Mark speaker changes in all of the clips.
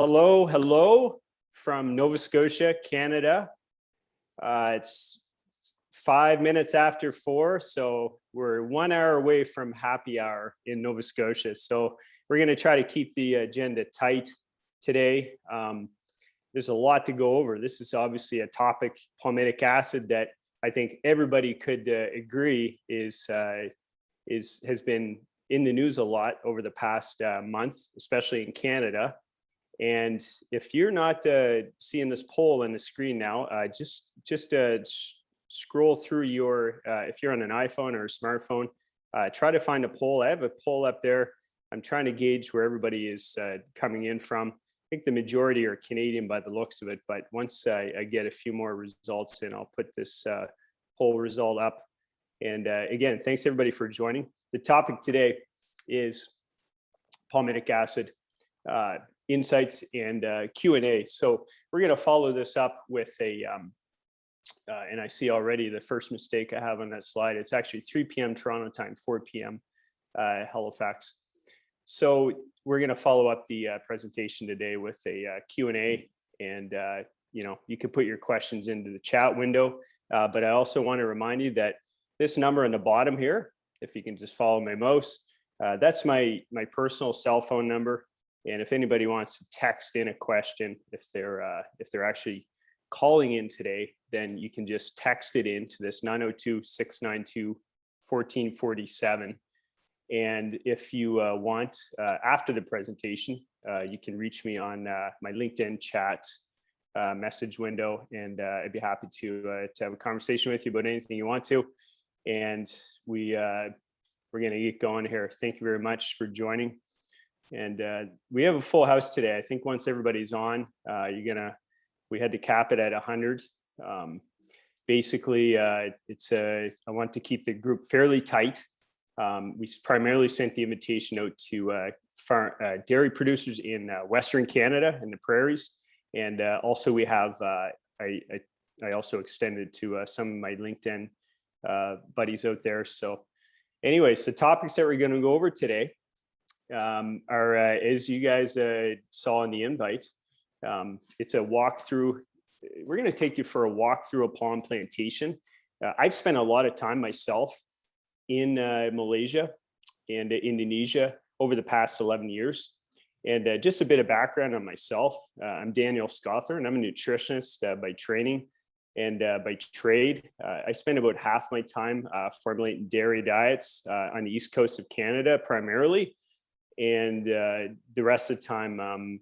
Speaker 1: Hello from Nova Scotia, Canada. It's 5 minutes after 4, so we're 1 hour away from happy hour in Nova Scotia. So we're going to try to keep the agenda tight today. There's a lot to go over. This is obviously a topic, palmitic acid, that I think everybody could agree has been in the news a lot over the past month, especially in Canada. And if you're not seeing this poll on the screen now, just scroll through your, if you're on an iPhone or a smartphone, try to find a poll. I have a poll up there. I'm trying to gauge where everybody is coming in from. I think the majority are Canadian by the looks of it, but once I get a few more results in, I'll put this poll result up. And again, thanks everybody for joining. The topic today is palmitic acid insights and Q&A. So we're going to follow this up with a, and I see already the first mistake I have on that slide. It's actually 3 p.m. Toronto time, 4 p.m. Halifax. So we're going to follow up the presentation today with a Q&A, and you can put your questions into the chat window. But I also want to remind you that this number on the bottom here, if you can just follow my mouse, that's my personal cell phone number. And if anybody wants to text in a question, if they're actually calling in today, then you can just text it in to this 902-692-1447. And if you want, after the presentation, you can reach me on my LinkedIn chat message window, and I'd be happy to have a conversation with you about anything you want to. And we're going to get going here. Thank you very much for joining. And we have a full house today. I think once everybody's on, we had to cap it at 100. Basically, I want to keep the group fairly tight. We primarily sent the invitation out to dairy producers in Western Canada in the prairies. And also we have, I also extended to some of my LinkedIn buddies out there. So anyways, the topics that we're going to go over today are, as you guys saw in the invite, it's a walkthrough. We're going to take you for a walk through a palm plantation. I've spent a lot of time myself in Malaysia and Indonesia over the past 11 years. And just a bit of background on myself. I'm Daniel Scothorn. I'm a nutritionist by training and by trade. I spend about half my time formulating dairy diets on the East Coast of Canada primarily. And the rest of the time, I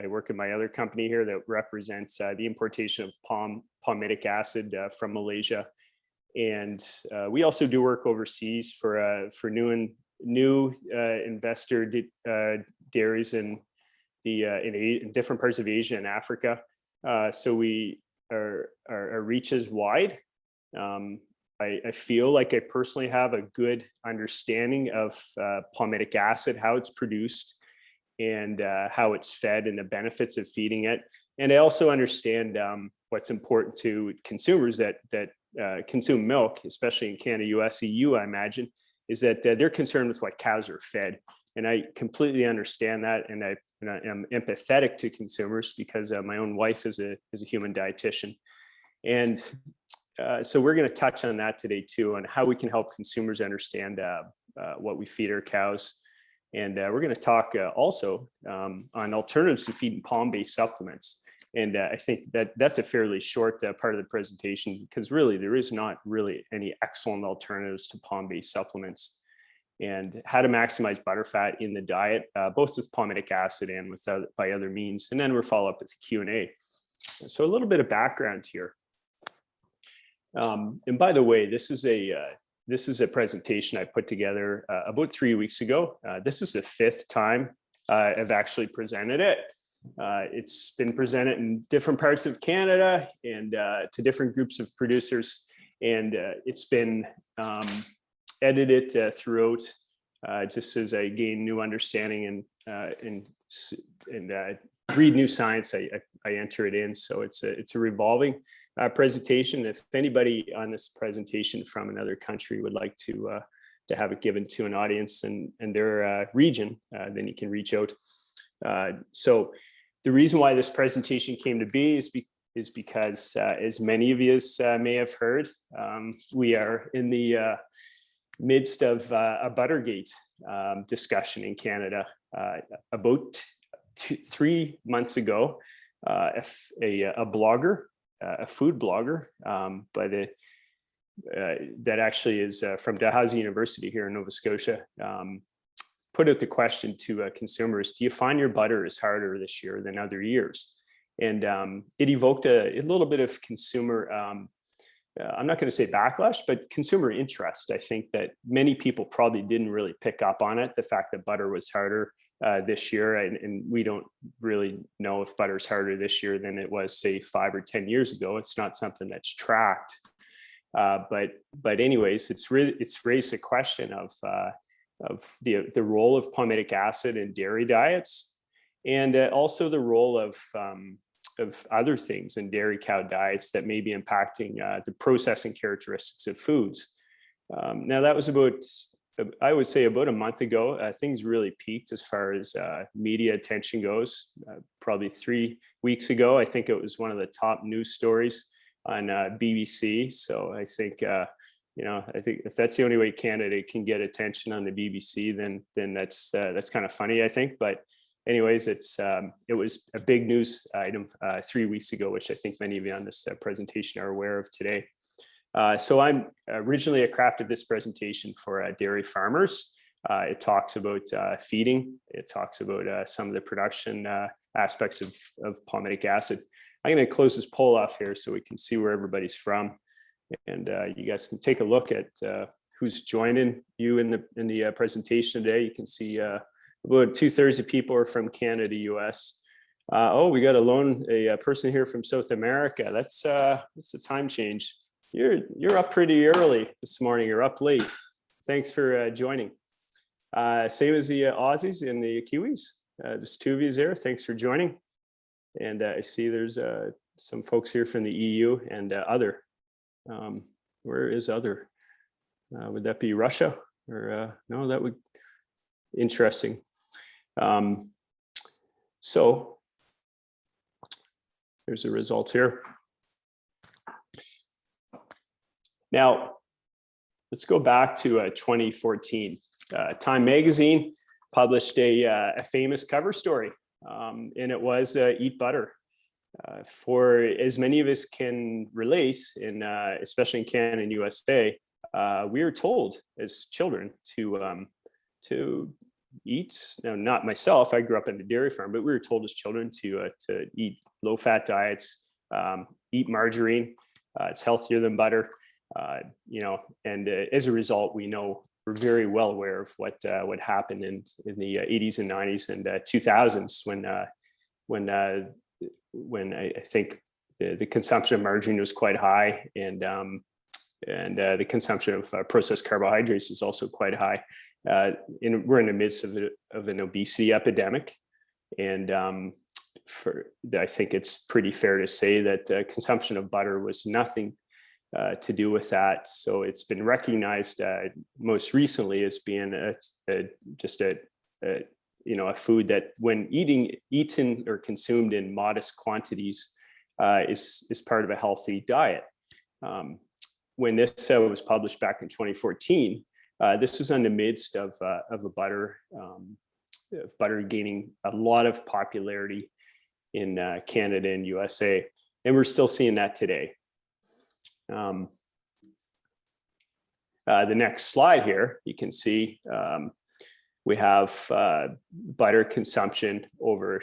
Speaker 1: work in my other company here that represents the importation of palmitic acid from Malaysia. And we also do work overseas for new investor dairies in different parts of Asia and Africa. So our reach is wide. I feel like I personally have a good understanding of palmitic acid, how it's produced, and how it's fed, and the benefits of feeding it. And I also understand what's important to consumers that consume milk, especially in Canada, US, EU, I imagine, is that they're concerned with what cows are fed. And I completely understand that, and I am empathetic to consumers because my own wife is a human dietitian. And so we're going to touch on that today too, on how we can help consumers understand what we feed our cows. And we're going to talk also on alternatives to feeding palm-based supplements. And I think that's a fairly short part of the presentation, because really there is not really any excellent alternatives to palm-based supplements, and how to maximize butterfat in the diet, both with palmitic acid and by other means. And then we'll follow up with a Q&A. So a little bit of background here. And by the way, this is a presentation I put together about 3 weeks ago. This is the 5th time I've actually presented it. It's been presented in different parts of Canada and to different groups of producers, and it's been edited throughout just as I gain new understanding and read new science. I enter it in, so it's a revolving presentation. If anybody on this presentation from another country would like to have it given to an audience and their region, then you can reach out. So the reason why this presentation came to be is because, as many of you may have heard, we are in the midst of a Buttergate discussion in Canada. About 3 months ago, a blogger, a food blogger, that actually is from Dalhousie University here in Nova Scotia, put out the question to consumers: do you find your butter is harder this year than other years? And it evoked a little bit of consumer, I'm not going to say backlash, but consumer interest. I think that many people probably didn't really pick up on it, the fact that butter was harder this year. And we don't really know if butter's harder this year than it was, say, 5 or 10 years ago. It's not something that's tracked. But anyways, it's raised a question of the role of palmitic acid in dairy diets, and also the role of other things in dairy cow diets that may be impacting the processing characteristics of foods. Now, that was about, I would say, about a month ago. Things really peaked as far as media attention goes. Probably 3 weeks ago, I think it was one of the top news stories on BBC. So I think, I think if that's the only way Canada can get attention on the BBC, then that's kind of funny, I think. But anyways, it was a big news item 3 weeks ago, which I think many of you on this presentation are aware of today. So I crafted this presentation for dairy farmers. It talks about feeding. It talks about some of the production aspects of palmitic acid. I'm going to close this poll off here so we can see where everybody's from, and you guys can take a look at who's joining you in the presentation today. You can see about 2/3 of people are from Canada, US. Oh, we got a person here from South America. That's a time change. You're up pretty early this morning. You're up late. Thanks for joining. Same as the Aussies and the Kiwis. Just 2 of you there. Thanks for joining. And I see there's some folks here from the EU and other. Where is other? Would that be Russia? Or no, that would interesting. So there's the results here. Now, let's go back to 2014. Time magazine published a famous cover story, and it was Eat Butter. For as many of us can relate, especially in Canada and USA, we were told as children to eat. Now, not myself, I grew up in a dairy farm, but we were told as children to eat low-fat diets, eat margarine. It's healthier than butter. And as a result, we're very well aware of what happened in the 80s and 90s and 2000s when I think the consumption of margarine was quite high, and the consumption of processed carbohydrates is also quite high. We're in the midst of an obesity epidemic, and I think it's pretty fair to say that consumption of butter was nothing to do with that. So it's been recognized most recently as being a food that, when eaten or consumed in modest quantities, is part of a healthy diet. When this was published back in 2014, this was in the midst of butter gaining a lot of popularity in Canada and USA, and we're still seeing that today. The next slide here, you can see we have butter consumption over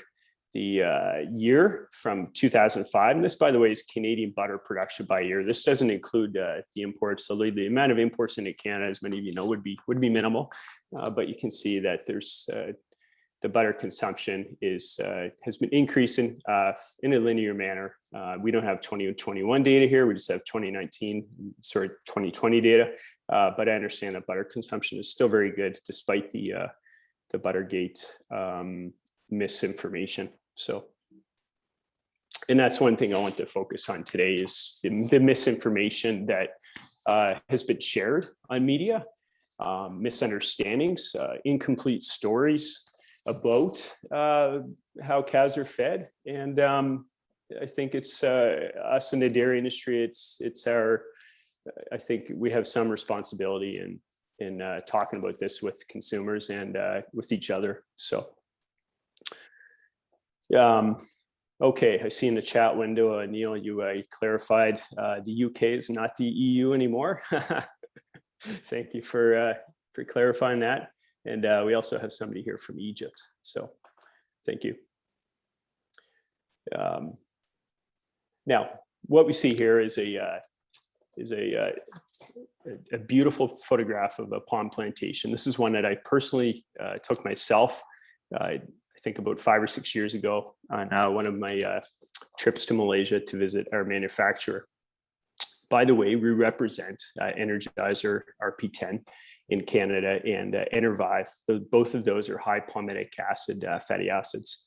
Speaker 1: the year from 2005. And this, by the way, is Canadian butter production by year. This doesn't include the imports. So the amount of imports into Canada, as many of you know, would be minimal. But you can see that there's the butter consumption has been increasing in a linear manner. We don't have 2021 data here. We just have 2020 data. But I understand that butter consumption is still very good despite the Buttergate misinformation. So, and that's one thing I want to focus on today is the misinformation that has been shared on media, misunderstandings, incomplete stories, about how cows are fed. And I think it's us in the dairy industry, it's our, I think we have some responsibility in talking about this with consumers and with each other. So, okay, I see in the chat window, Neil, you clarified the UK is not the EU anymore. Thank you for clarifying that. And we also have somebody here from Egypt. So thank you. Now, what we see here is a beautiful photograph of a palm plantation. This is one that I personally took myself, I think about 5 or 6 years ago on one of my trips to Malaysia to visit our manufacturer. By the way, we represent Energizer RP10 in Canada and Enervive. Both of those are high palmitic acid fatty acids.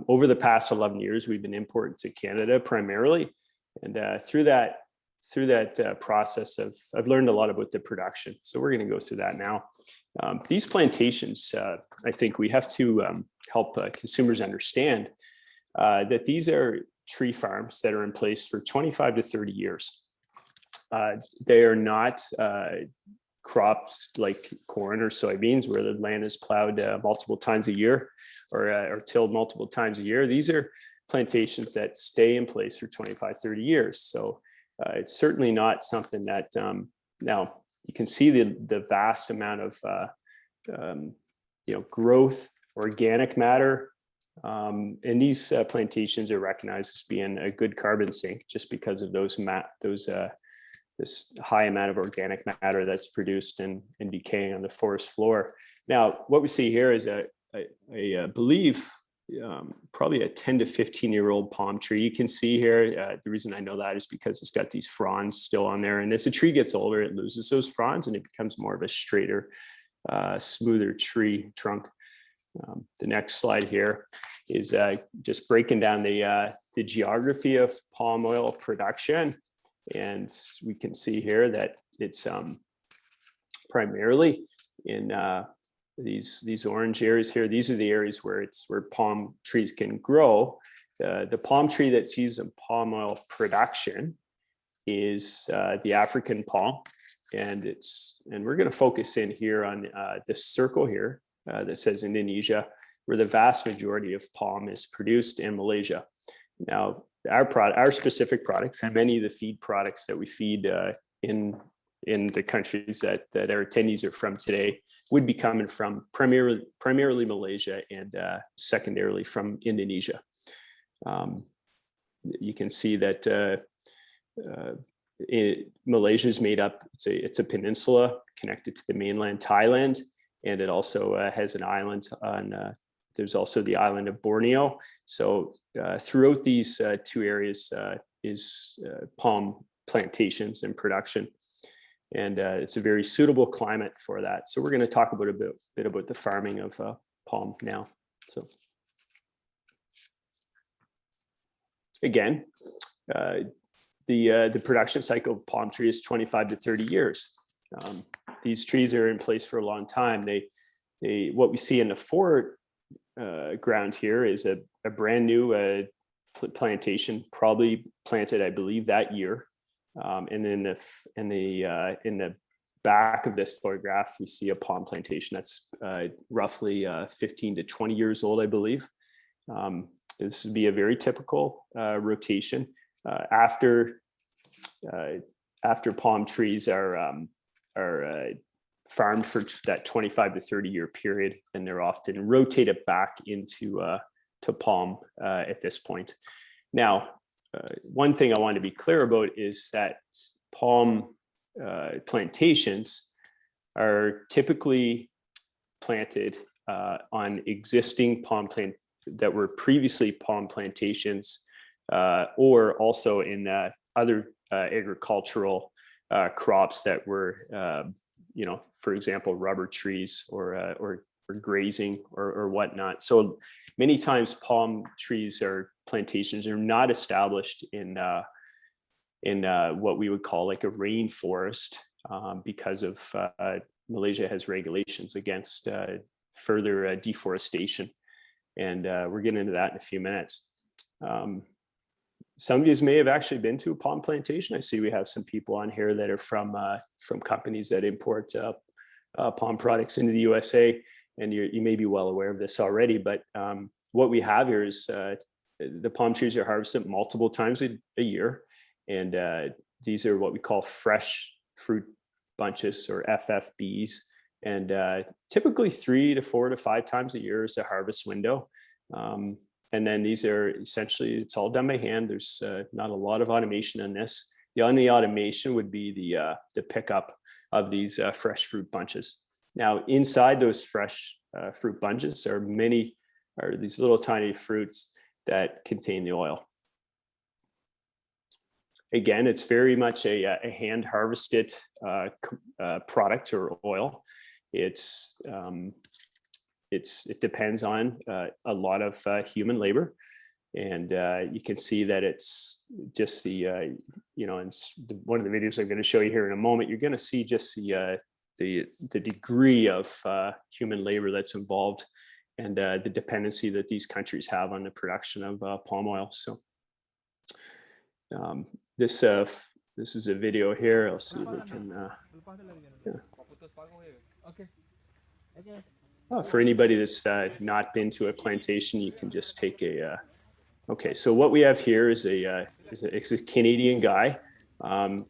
Speaker 1: Over the past 11 years, we've been importing to Canada primarily. And through that process, I've learned a lot about the production. So we're going to go through that now. These plantations, I think we have to help consumers understand that these are tree farms that are in place for 25 to 30 years. They are not crops like corn or soybeans where the land is plowed multiple times a year or tilled multiple times a year. These are plantations that stay in place for 25, 30 years. So it's certainly not something that, now you can see the vast amount of growth, organic matter, and these plantations are recognized as being a good carbon sink just because of this high amount of organic matter that's produced and decaying on the forest floor. Now, what we see here is I believe probably a 10 to 15-year-old palm tree. You can see here, the reason I know that is because it's got these fronds still on there. And as the tree gets older, it loses those fronds and it becomes more of a straighter, smoother tree trunk. The next slide here is just breaking down the geography of palm oil production. And we can see here that it's primarily in these orange areas here. These are the areas where palm trees can grow. The palm tree that's used in palm oil production is the African palm, and we're going to focus in here on this circle here that says Indonesia, where the vast majority of palm is produced in Malaysia. Now, our specific products and many of the feed products that we feed in the countries that our attendees are from today would be coming from primarily Malaysia and secondarily from Indonesia. You can see that Malaysia is made up, it's a peninsula connected to the mainland Thailand, and it also has an island on, there's also the island of Borneo. So throughout these two areas is palm plantations and production. And it's a very suitable climate for that. So we're going to talk about a bit about the farming of palm now. So again, the production cycle of palm tree is 25 to 30 years. These trees are in place for a long time. What we see in the foreground here is a brand new plantation, probably planted, I believe, that year. And then in the back of this photograph, we see a palm plantation that's roughly 15 to 20 years old, I believe. This would be a very typical rotation after palm trees are farmed for that 25 to 30 year period, and they're often rotated back into to palm at this point. Now, one thing I want to be clear about is that palm plantations are typically planted on existing palm plants that were previously palm plantations, or also in other agricultural crops that were, for example, rubber trees or grazing or whatnot. So many times palm trees or plantations are not established in what we would call like a rainforest because of Malaysia has regulations against further deforestation. And we're getting into that in a few minutes. Some of you may have actually been to a palm plantation. I see we have some people on here that are from companies that import palm products into the USA, and you may be well aware of this already. But what we have here is the palm trees are harvested multiple times a year, and these are what we call fresh fruit bunches, or FFBs. And typically 3 to 4 to 5 times a year is the harvest window. And then these are essentially, it's all done by hand. There's not a lot of automation in this. The only automation would be the pickup of these fresh fruit bunches. Now, inside those fresh fruit bunches are these little tiny fruits that contain the oil. Again, it's very much a hand harvested product or oil. It depends on a lot of human labor, and you can see that it's just the one of the videos I'm going to show you here in a moment. You're going to see just the degree of human labor that's involved, and the dependency that these countries have on the production of palm oil. So this is a video here. I'll see if we can. For anybody that's not been to a plantation, you can just take a. Okay, so what we have here is a Canadian guy.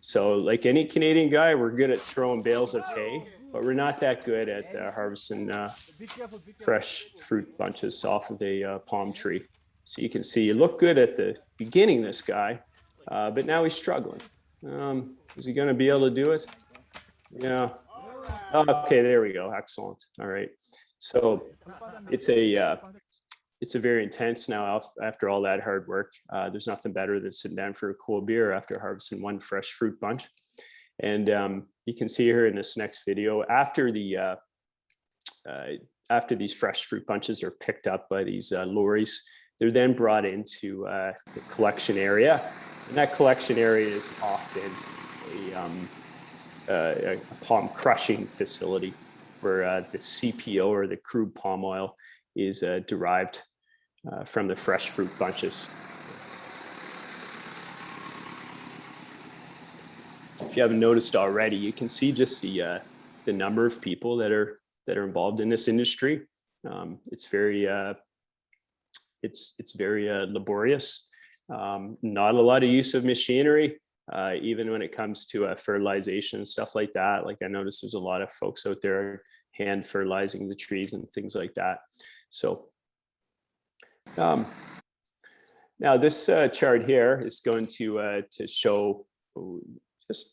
Speaker 1: So like any Canadian guy, we're good at throwing bales of hay, but we're not that good at harvesting fresh fruit bunches off of a palm tree. So you can see, you look good at the beginning, this guy, but now he's struggling. Is he going to be able to do it? Yeah. Okay, there we go. Excellent. All right. So it's a very intense now after all that hard work. There's nothing better than sitting down for a cool beer after harvesting one fresh fruit bunch. And you can see here in this next video, after these fresh fruit bunches are picked up by these lorries, they're then brought into the collection area. And that collection area is often a palm crushing facility where the CPO, or the crude palm oil, is derived from the fresh fruit bunches. If you haven't noticed already, you can see just the number of people that are involved in this industry. It's very laborious. Not a lot of use of machinery. Even when it comes to fertilization and stuff like that. Like, I noticed there's a lot of folks out there hand fertilizing the trees and things like that. So now this chart here is going to show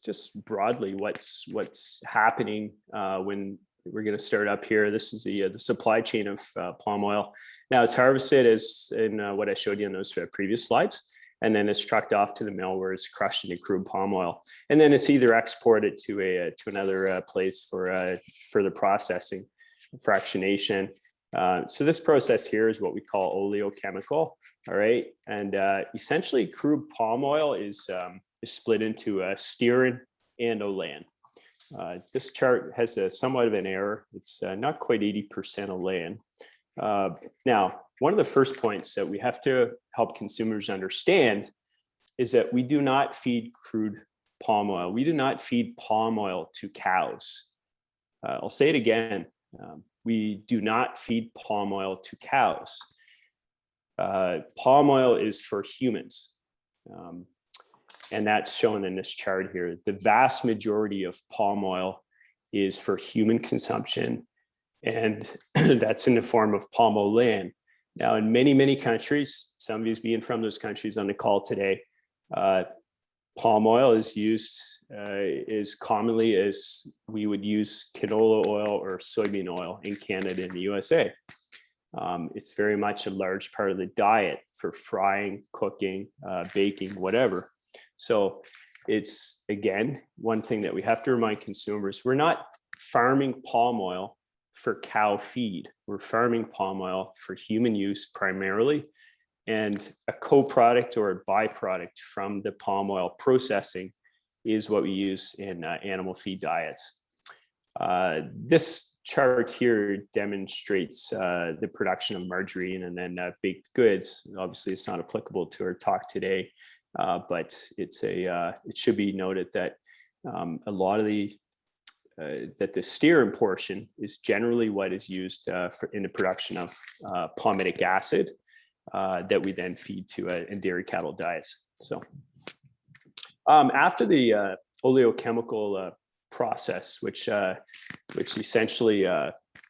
Speaker 1: just broadly what's happening when we're going to start up here. This is the supply chain of palm oil. Now it's harvested as in what I showed you in those previous slides. And then it's trucked off to the mill where it's crushed into crude palm oil. And then it's either exported to another place for further processing, fractionation. So this process here is what we call oleochemical. All right. And essentially crude palm oil is split into stearin and olein. This chart has somewhat of an error. It's not quite 80% olein. Now, one of the first points that we have to help consumers understand is that we do not feed crude palm oil. We do not feed palm oil to cows. I'll say it again. We do not feed palm oil to cows. Palm oil is for humans. And that's shown in this chart here. The vast majority of palm oil is for human consumption, and that's in the form of palm olein. Now, in many, many countries, some of you being from those countries on the call today, palm oil is used as commonly as we would use canola oil or soybean oil in Canada and the USA. It's very much a large part of the diet for frying, cooking, baking, whatever. So it's, again, one thing that we have to remind consumers, we're not farming palm oil for cow feed. We're farming palm oil for human use primarily, and a co-product or a byproduct from the palm oil processing is what we use in animal feed diets. This chart here demonstrates the production of margarine and then baked goods. Obviously, it's not applicable to our talk today, but it's it should be noted that a lot of the stearin portion is generally what is used in the production of palmitic acid that we then feed to in dairy cattle diets. So after the oleochemical process, which essentially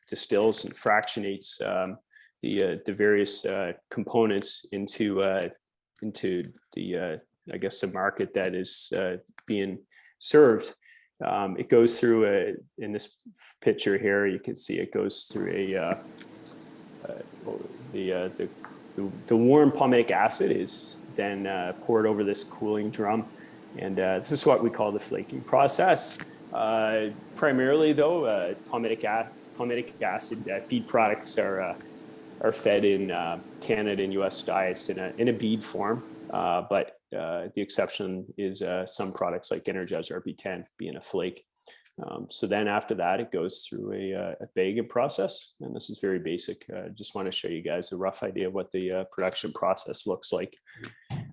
Speaker 1: distills and fractionates the various components into the I guess the market that is being served. It goes through in this picture here. You can see it goes through the warm palmitic acid is then poured over this cooling drum, and this is what we call the flaking process. Primarily, though, palmitic acid feed products are fed in Canada and U.S. diets in a bead form, but the exception is some products like Energizer RP10 being a flake. So then after that, it goes through a bagging process, and this is very basic. Just want to show you guys a rough idea of what the production process looks like.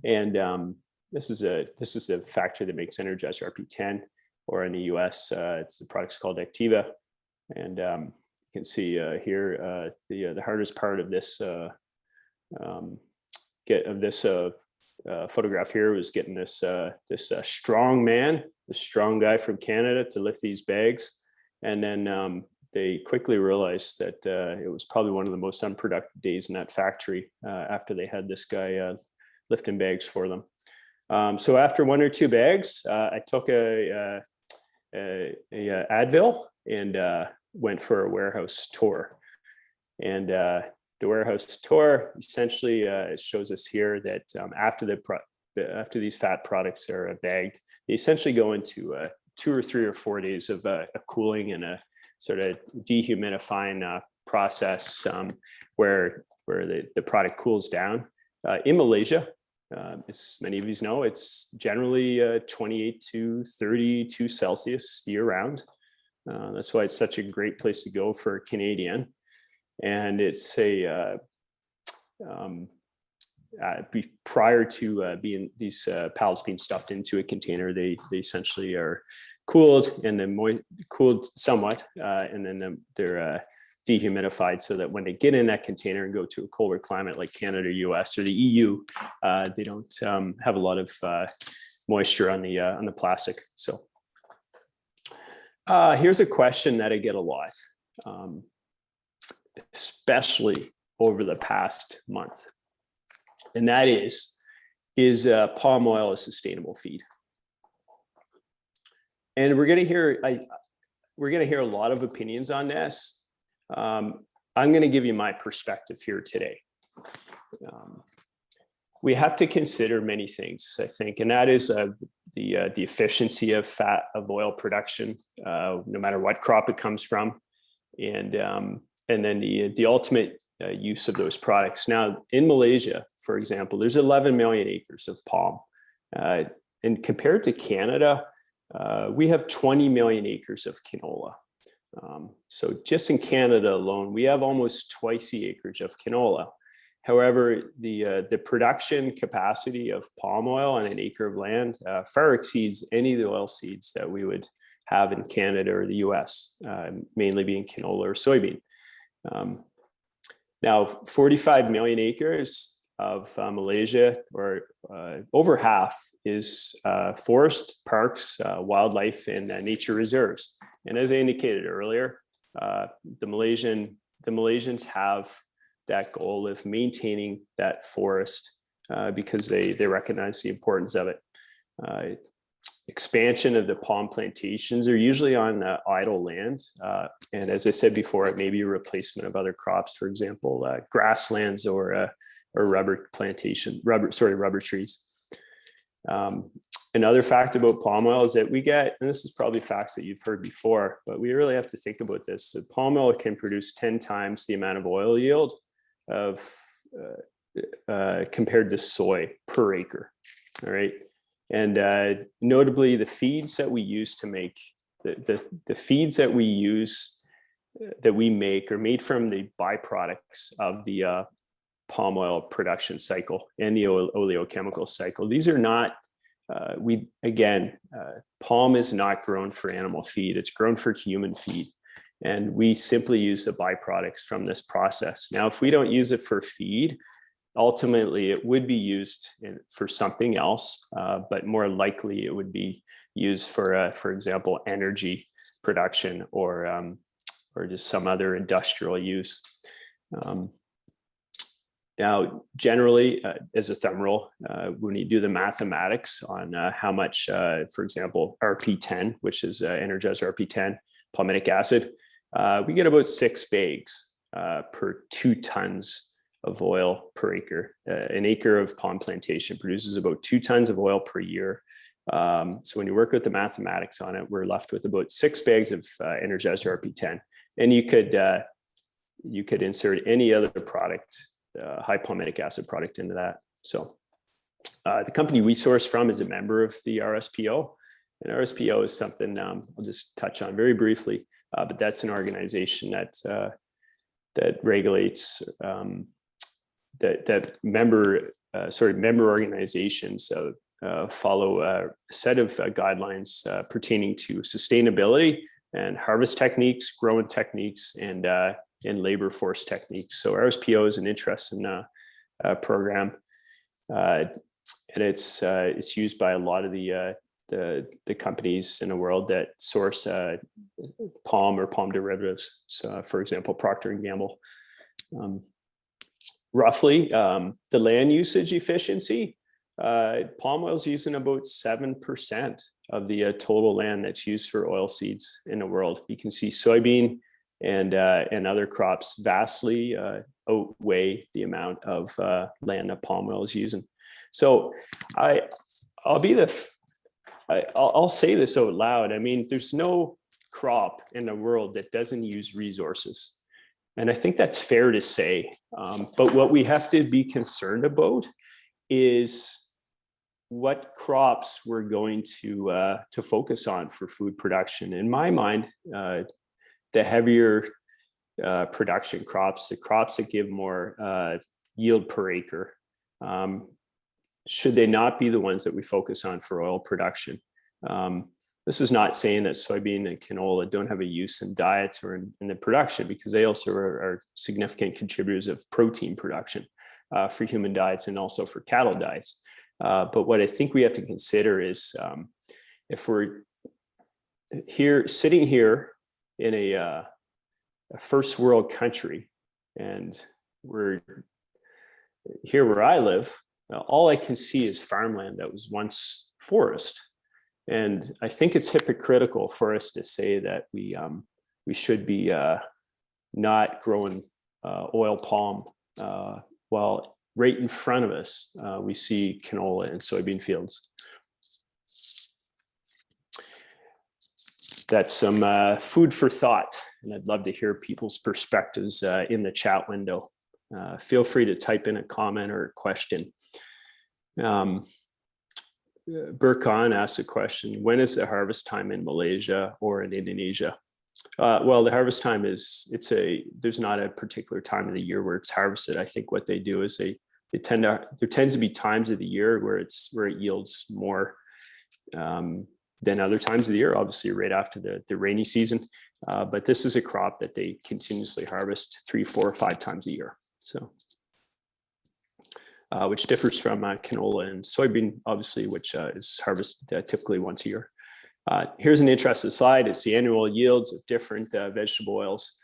Speaker 1: And this is a factory that makes Energizer RP10, or in the US, it's the product's called Activa. And you can see here the hardest part of this photograph here was getting this strong man, the strong guy from Canada, to lift these bags. And then they quickly realized that it was probably one of the most unproductive days in that factory after they had this guy lifting bags for them. So after one or two bags, I took a Advil and went for a warehouse tour. And the warehouse tour essentially shows us here that after these fat products are bagged, they essentially go into 2 or 3 or 4 days of a cooling and a sort of dehumidifying process where the product cools down. In Malaysia, as many of you know, it's generally 28 to 32 Celsius year round. That's why it's such a great place to go for a Canadian. And it's prior to being these pallets being stuffed into a container, they essentially are cooled and then cooled somewhat, and then they're dehumidified so that when they get in that container and go to a colder climate like Canada, US, or the EU, they don't have a lot of moisture on the plastic. So here's a question that I get a lot, especially over the past month, and that is palm oil a sustainable feed? And we're going to hear a lot of opinions on this. I'm going to give you my perspective here today. We have to consider many things, I think, and that is the efficiency of oil production, no matter what crop it comes from, and then the ultimate use of those products. Now, in Malaysia, for example, there's 11 million acres of palm, and compared to Canada, we have 20 million acres of canola. So just in Canada alone, we have almost twice the acreage of canola. However, the production capacity of palm oil on an acre of land far exceeds any of the oil seeds that we would have in Canada or the US, mainly being canola or soybean. Now, 45 million acres of Malaysia, or over half, is forest, parks, wildlife, and nature reserves. And as I indicated earlier, the Malaysians have that goal of maintaining that forest because they recognize the importance of it. Expansion of the palm plantations are usually on idle land, and as I said before, it may be a replacement of other crops, for example, grasslands or rubber trees. Another fact about palm oil is that we get, and this is probably facts that you've heard before, but we really have to think about this. So palm oil can produce 10 times the amount of oil yield of compared to soy per acre. All right. And notably, the feeds that we use to make the feeds that we use, that we make, are made from the byproducts of the palm oil production cycle and the oleochemical cycle. These are not, palm is not grown for animal feed. It's grown for human feed. And we simply use the byproducts from this process. Now, if we don't use it for feed, ultimately it would be used for something else, but more likely it would be used for example, energy production or just some other industrial use. Now, generally, as a thumb rule, when you do the mathematics on how much, for example, RP10, which is Energizer RP10, palmitic acid, we get about 6 bags per 2 tons of oil per acre. An acre of palm plantation produces about 2 tons of oil per year. So when you work with the mathematics on it, we're left with about 6 bags of Energizer RP10. And you could insert any other product, high palmitic acid product, into that. So the company we source from is a member of the RSPO. And RSPO is something I'll just touch on very briefly, but that's an organization that regulates that member organizations follow a set of guidelines pertaining to sustainability and harvest techniques, growing techniques, and labor force techniques. So RSPO is an interesting program, and it's used by a lot of the companies in the world that source palm or palm derivatives. So, for example, Procter & Gamble. Roughly, the land usage efficiency, palm oil is using about 7% of the total land that's used for oil seeds in the world. You can see soybean and other crops vastly outweigh the amount of land that palm oil is using. So I'll say this out loud. I mean, there's no crop in the world that doesn't use resources. And I think that's fair to say. But what we have to be concerned about is what crops we're going to focus on for food production. In my mind, the heavier production crops, the crops that give more yield per acre, should they not be the ones that we focus on for oil production? This is not saying that soybean and canola don't have a use in diets or in the production, because they also are significant contributors of protein production for human diets and also for cattle diets. But what I think we have to consider is if we're sitting here in a first world country, and we're here where I live, all I can see is farmland that was once forest. And I think it's hypocritical for us to say that we should be not growing oil palm while right in front of us we see canola and soybean fields. That's some food for thought, and I'd love to hear people's perspectives in the chat window. Feel free to type in a comment or a question. Burkhan asked a question: when is the harvest time in Malaysia or in Indonesia? Well, the harvest time there's not a particular time of the year where it's harvested. I think what they do is there tends to be times of the year where it yields more than other times of the year, obviously right after the rainy season. But this is a crop that they continuously harvest 3, 4, 5 times a year. So, which differs from canola and soybean, obviously, which is harvested typically once a year. Here's an interesting slide. It's the annual yields of different vegetable oils.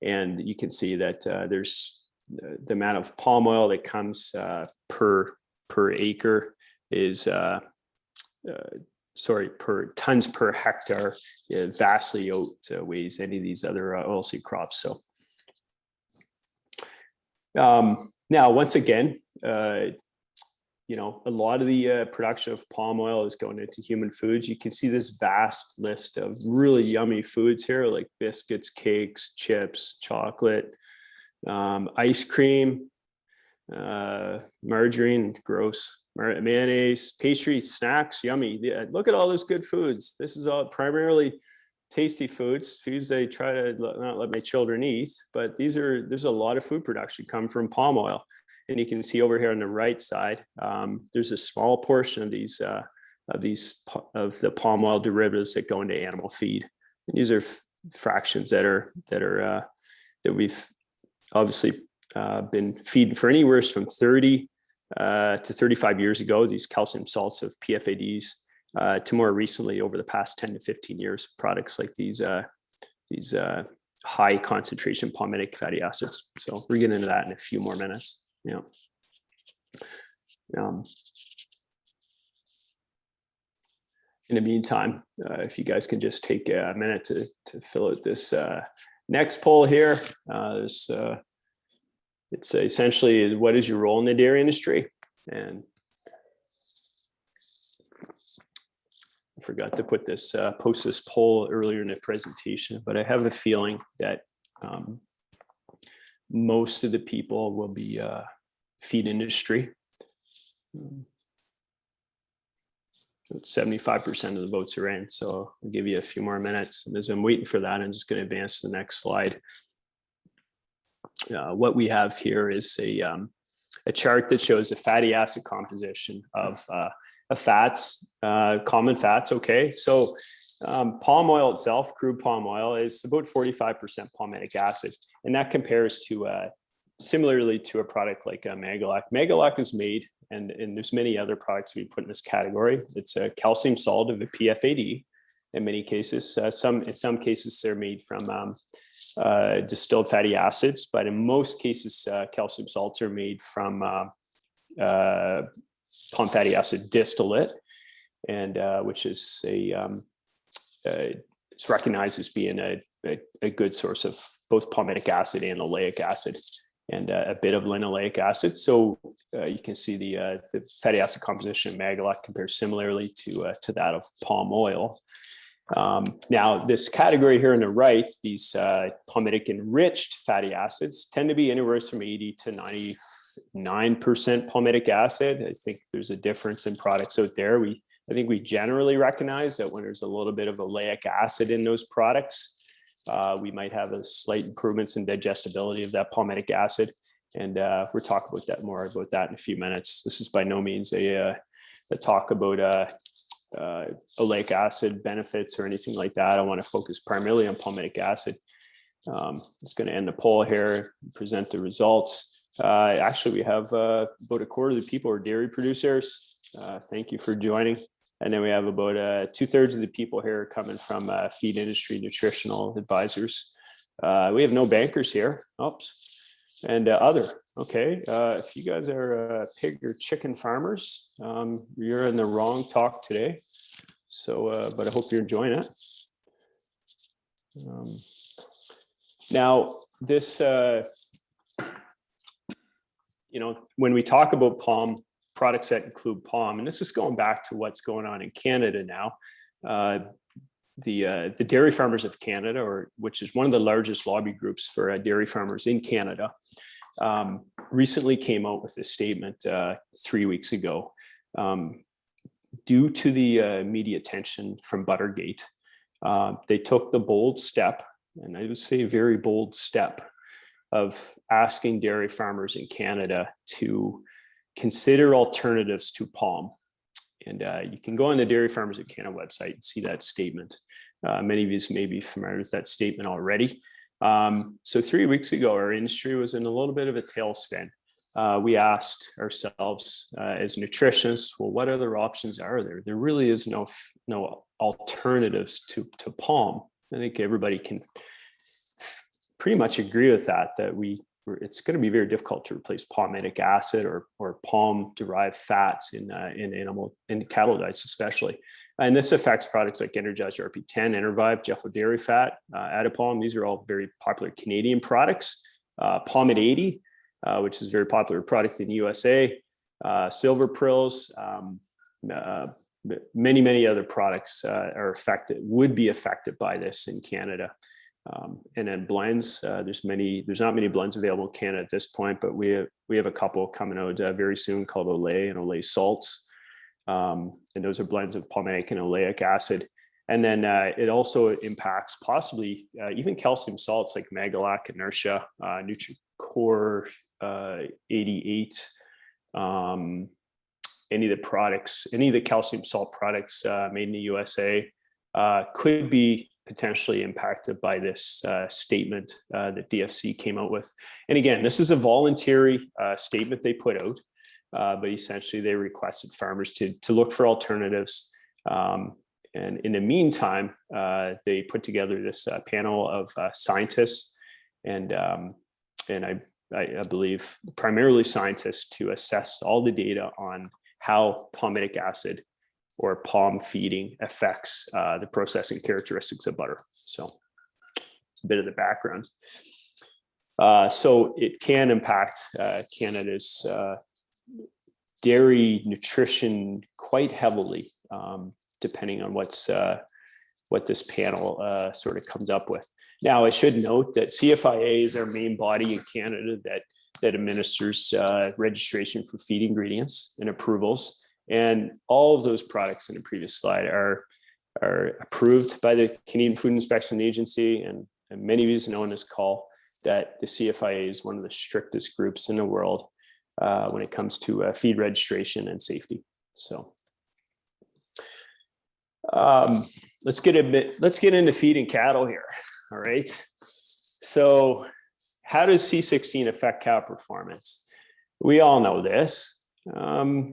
Speaker 1: And you can see that there's the amount of palm oil that comes per acre is, per tons per hectare, vastly outweighs any of these other oilseed crops. So now, once again, a lot of the production of palm oil is going into human foods. You can see this vast list of really yummy foods here, like biscuits, cakes, chips, chocolate, ice cream, margarine, gross, mayonnaise, pastry, snacks, yummy. Yeah, look at all those good foods. This is all primarily tasty foods I try to not let my children eat, but there's a lot of food production come from palm oil. And you can see over here on the right side, there's a small portion of the palm oil derivatives that go into animal feed. And these are fractions that we've obviously been feeding for anywhere from 30 to 35 years ago, these calcium salts of PFADs, to more recently over the past 10 to 15 years, products like these high concentration palmitic fatty acids. So we're getting into that in a few more minutes. Yeah. In the meantime, if you guys can just take a minute to fill out this next poll here. It's essentially, what is your role in the dairy industry? And I forgot to put this, post this poll earlier in the presentation, but I have a feeling that most of the people will be feed industry. 75% of the votes are in, so I'll give you a few more minutes. And as I'm waiting for that, I'm just going to advance to the next slide. What we have here is a chart that shows the fatty acid composition of fats, common fats. Okay, so palm oil itself, crude palm oil, is about 45% palmitic acid, and that compares to similarly to a product like Magalac. Magalac is made, and there's many other products we put in this category. It's a calcium salt of a PFAD in many cases. In some cases, they're made from distilled fatty acids, but in most cases, calcium salts are made from palm fatty acid distillate, and which is it's recognized as being a good source of both palmitic acid and oleic acid, and a bit of linoleic acid. So you can see the fatty acid composition of Magalac compares similarly to that of palm oil. Now, this category here on the right, these palmitic enriched fatty acids tend to be anywhere from 80 to 99% palmitic acid. I think there's a difference in products out there. I think we generally recognize that when there's a little bit of oleic acid in those products, we might have a slight improvements in digestibility of that palmitic acid. And we'll talk about that in a few minutes. This is by no means a talk about oleic acid benefits or anything like that. I want to focus primarily on palmitic acid. It's going to end the poll here, present the results. Actually, we have about a quarter of the people are dairy producers. Thank you for joining. And then we have about 2/3 of the people here coming from feed industry nutritional advisors. We have no bankers here. Oops. And other. Okay. If you guys are pig or chicken farmers, you're in the wrong talk today. So, but I hope you're enjoying it. Now, this, when we talk about palm, products that include palm, and this is going back to what's going on in Canada now. The Dairy Farmers of Canada, which is one of the largest lobby groups for dairy farmers in Canada, recently came out with a statement 3 weeks ago. Due to the media attention from Buttergate, they took the bold step, and I would say very bold step, of asking dairy farmers in Canada to consider alternatives to palm. And you can go on the Dairy Farmers of Canada website and see that statement. Many of you may be familiar with that statement already. So 3 weeks ago, our industry was in a little bit of a tailspin. We asked ourselves as nutritionists, well, what other options are there? There really is no alternatives to palm. I think everybody can pretty much agree with that it's going to be very difficult to replace palmitic acid or palm-derived fats in cattle diets, especially. And this affects products like Energizer RP10, Enervive, Jeffo Dairy Fat, Adipalm. These are all very popular Canadian products. Palmit 80, which is a very popular product in the USA. Silver Prills, many other products would be affected by this in Canada. And then blends, there's not many blends available in Canada at this point, but we have a couple coming out very soon called Olay and Olay salts. And those are blends of palmitic and oleic acid. And then it also impacts possibly even calcium salts like Magalac, Inertia, NutriCore 88, any of the products, any of the calcium salt products made in the USA could be potentially impacted by this statement that DFC came out with. And again, this is a voluntary statement they put out, but essentially they requested farmers to look for alternatives. And in the meantime, they put together this panel of scientists and I believe primarily scientists to assess all the data on how palmitic acid or palm feeding affects the processing characteristics of butter. So it's a bit of the background. So it can impact Canada's dairy nutrition quite heavily, depending on what this panel sort of comes up with. Now, I should note that CFIA is our main body in Canada that administers registration for feed ingredients and approvals. And all of those products in the previous slide are approved by the Canadian Food Inspection Agency. And many of you know on this call that the CFIA is one of the strictest groups in the world when it comes to feed registration and safety. So let's get into feeding cattle here. All right. So how does C16 affect cow performance? We all know this.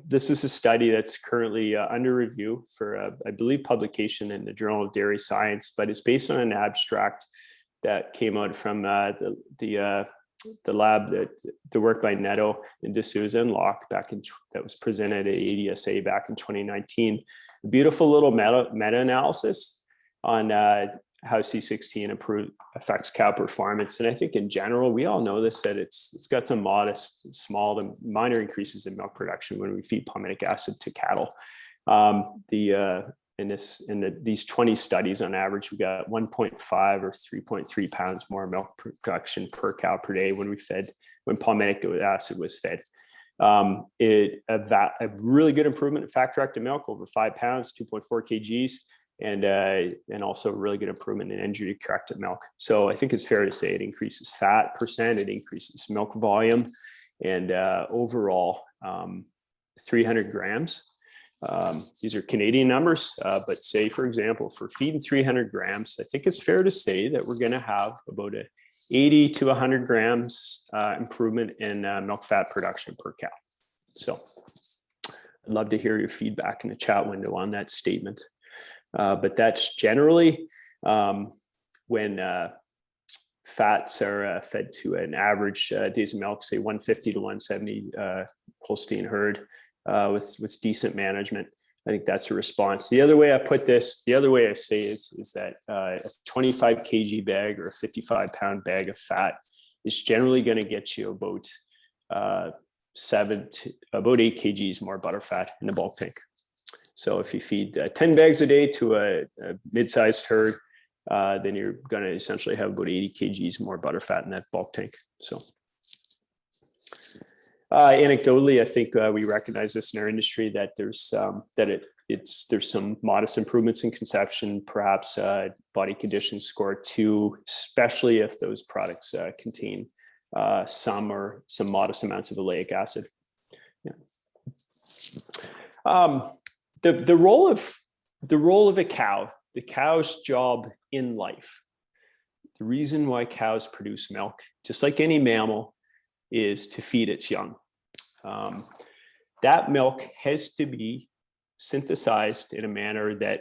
Speaker 1: This is a study that's currently under review for, I believe, publication in the Journal of Dairy Science, but it's based on an abstract that came out from the lab the work by Netto and D'Souza and Locke that was presented at ADSA back in 2019. A beautiful little meta-analysis on how C16 affects cow performance. And I think in general, we all know this, that it's got some modest, small to minor increases in milk production when we feed palmitic acid to cattle. These 20 studies on average, we got 1.5 or 3.3 pounds more milk production per cow per day when palmitic acid was fed. A really good improvement in fat-corrected milk, over 5 pounds, 2.4 kgs. And also a really good improvement in energy-corrected milk. So I think it's fair to say it increases fat percent, it increases milk volume, and overall 300 grams. These are Canadian numbers, but say, for example, for feeding 300 grams, I think it's fair to say that we're going to have about a 80 to 100 grams improvement in milk fat production per cow. So I'd love to hear your feedback in the chat window on that statement. But that's generally when fats are fed to an average days of milk, say 150 to 170 Holstein herd with decent management. I think that's a response. The other way I put this, the other way I say is that a 25 kg bag or a 55 pound bag of fat is generally going to get you about 8 kgs more butterfat in the bulk tank. So if you feed 10 bags a day to a mid-sized herd, then you're going to essentially have about 80 kgs more butterfat in that bulk tank. So anecdotally, I think we recognize this in our industry that there's some modest improvements in conception, perhaps body condition score 2, especially if those products contain some modest amounts of oleic acid. Yeah. The role of a cow, the cow's job in life, the reason why cows produce milk, just like any mammal, is to feed its young. That milk has to be synthesized in a manner that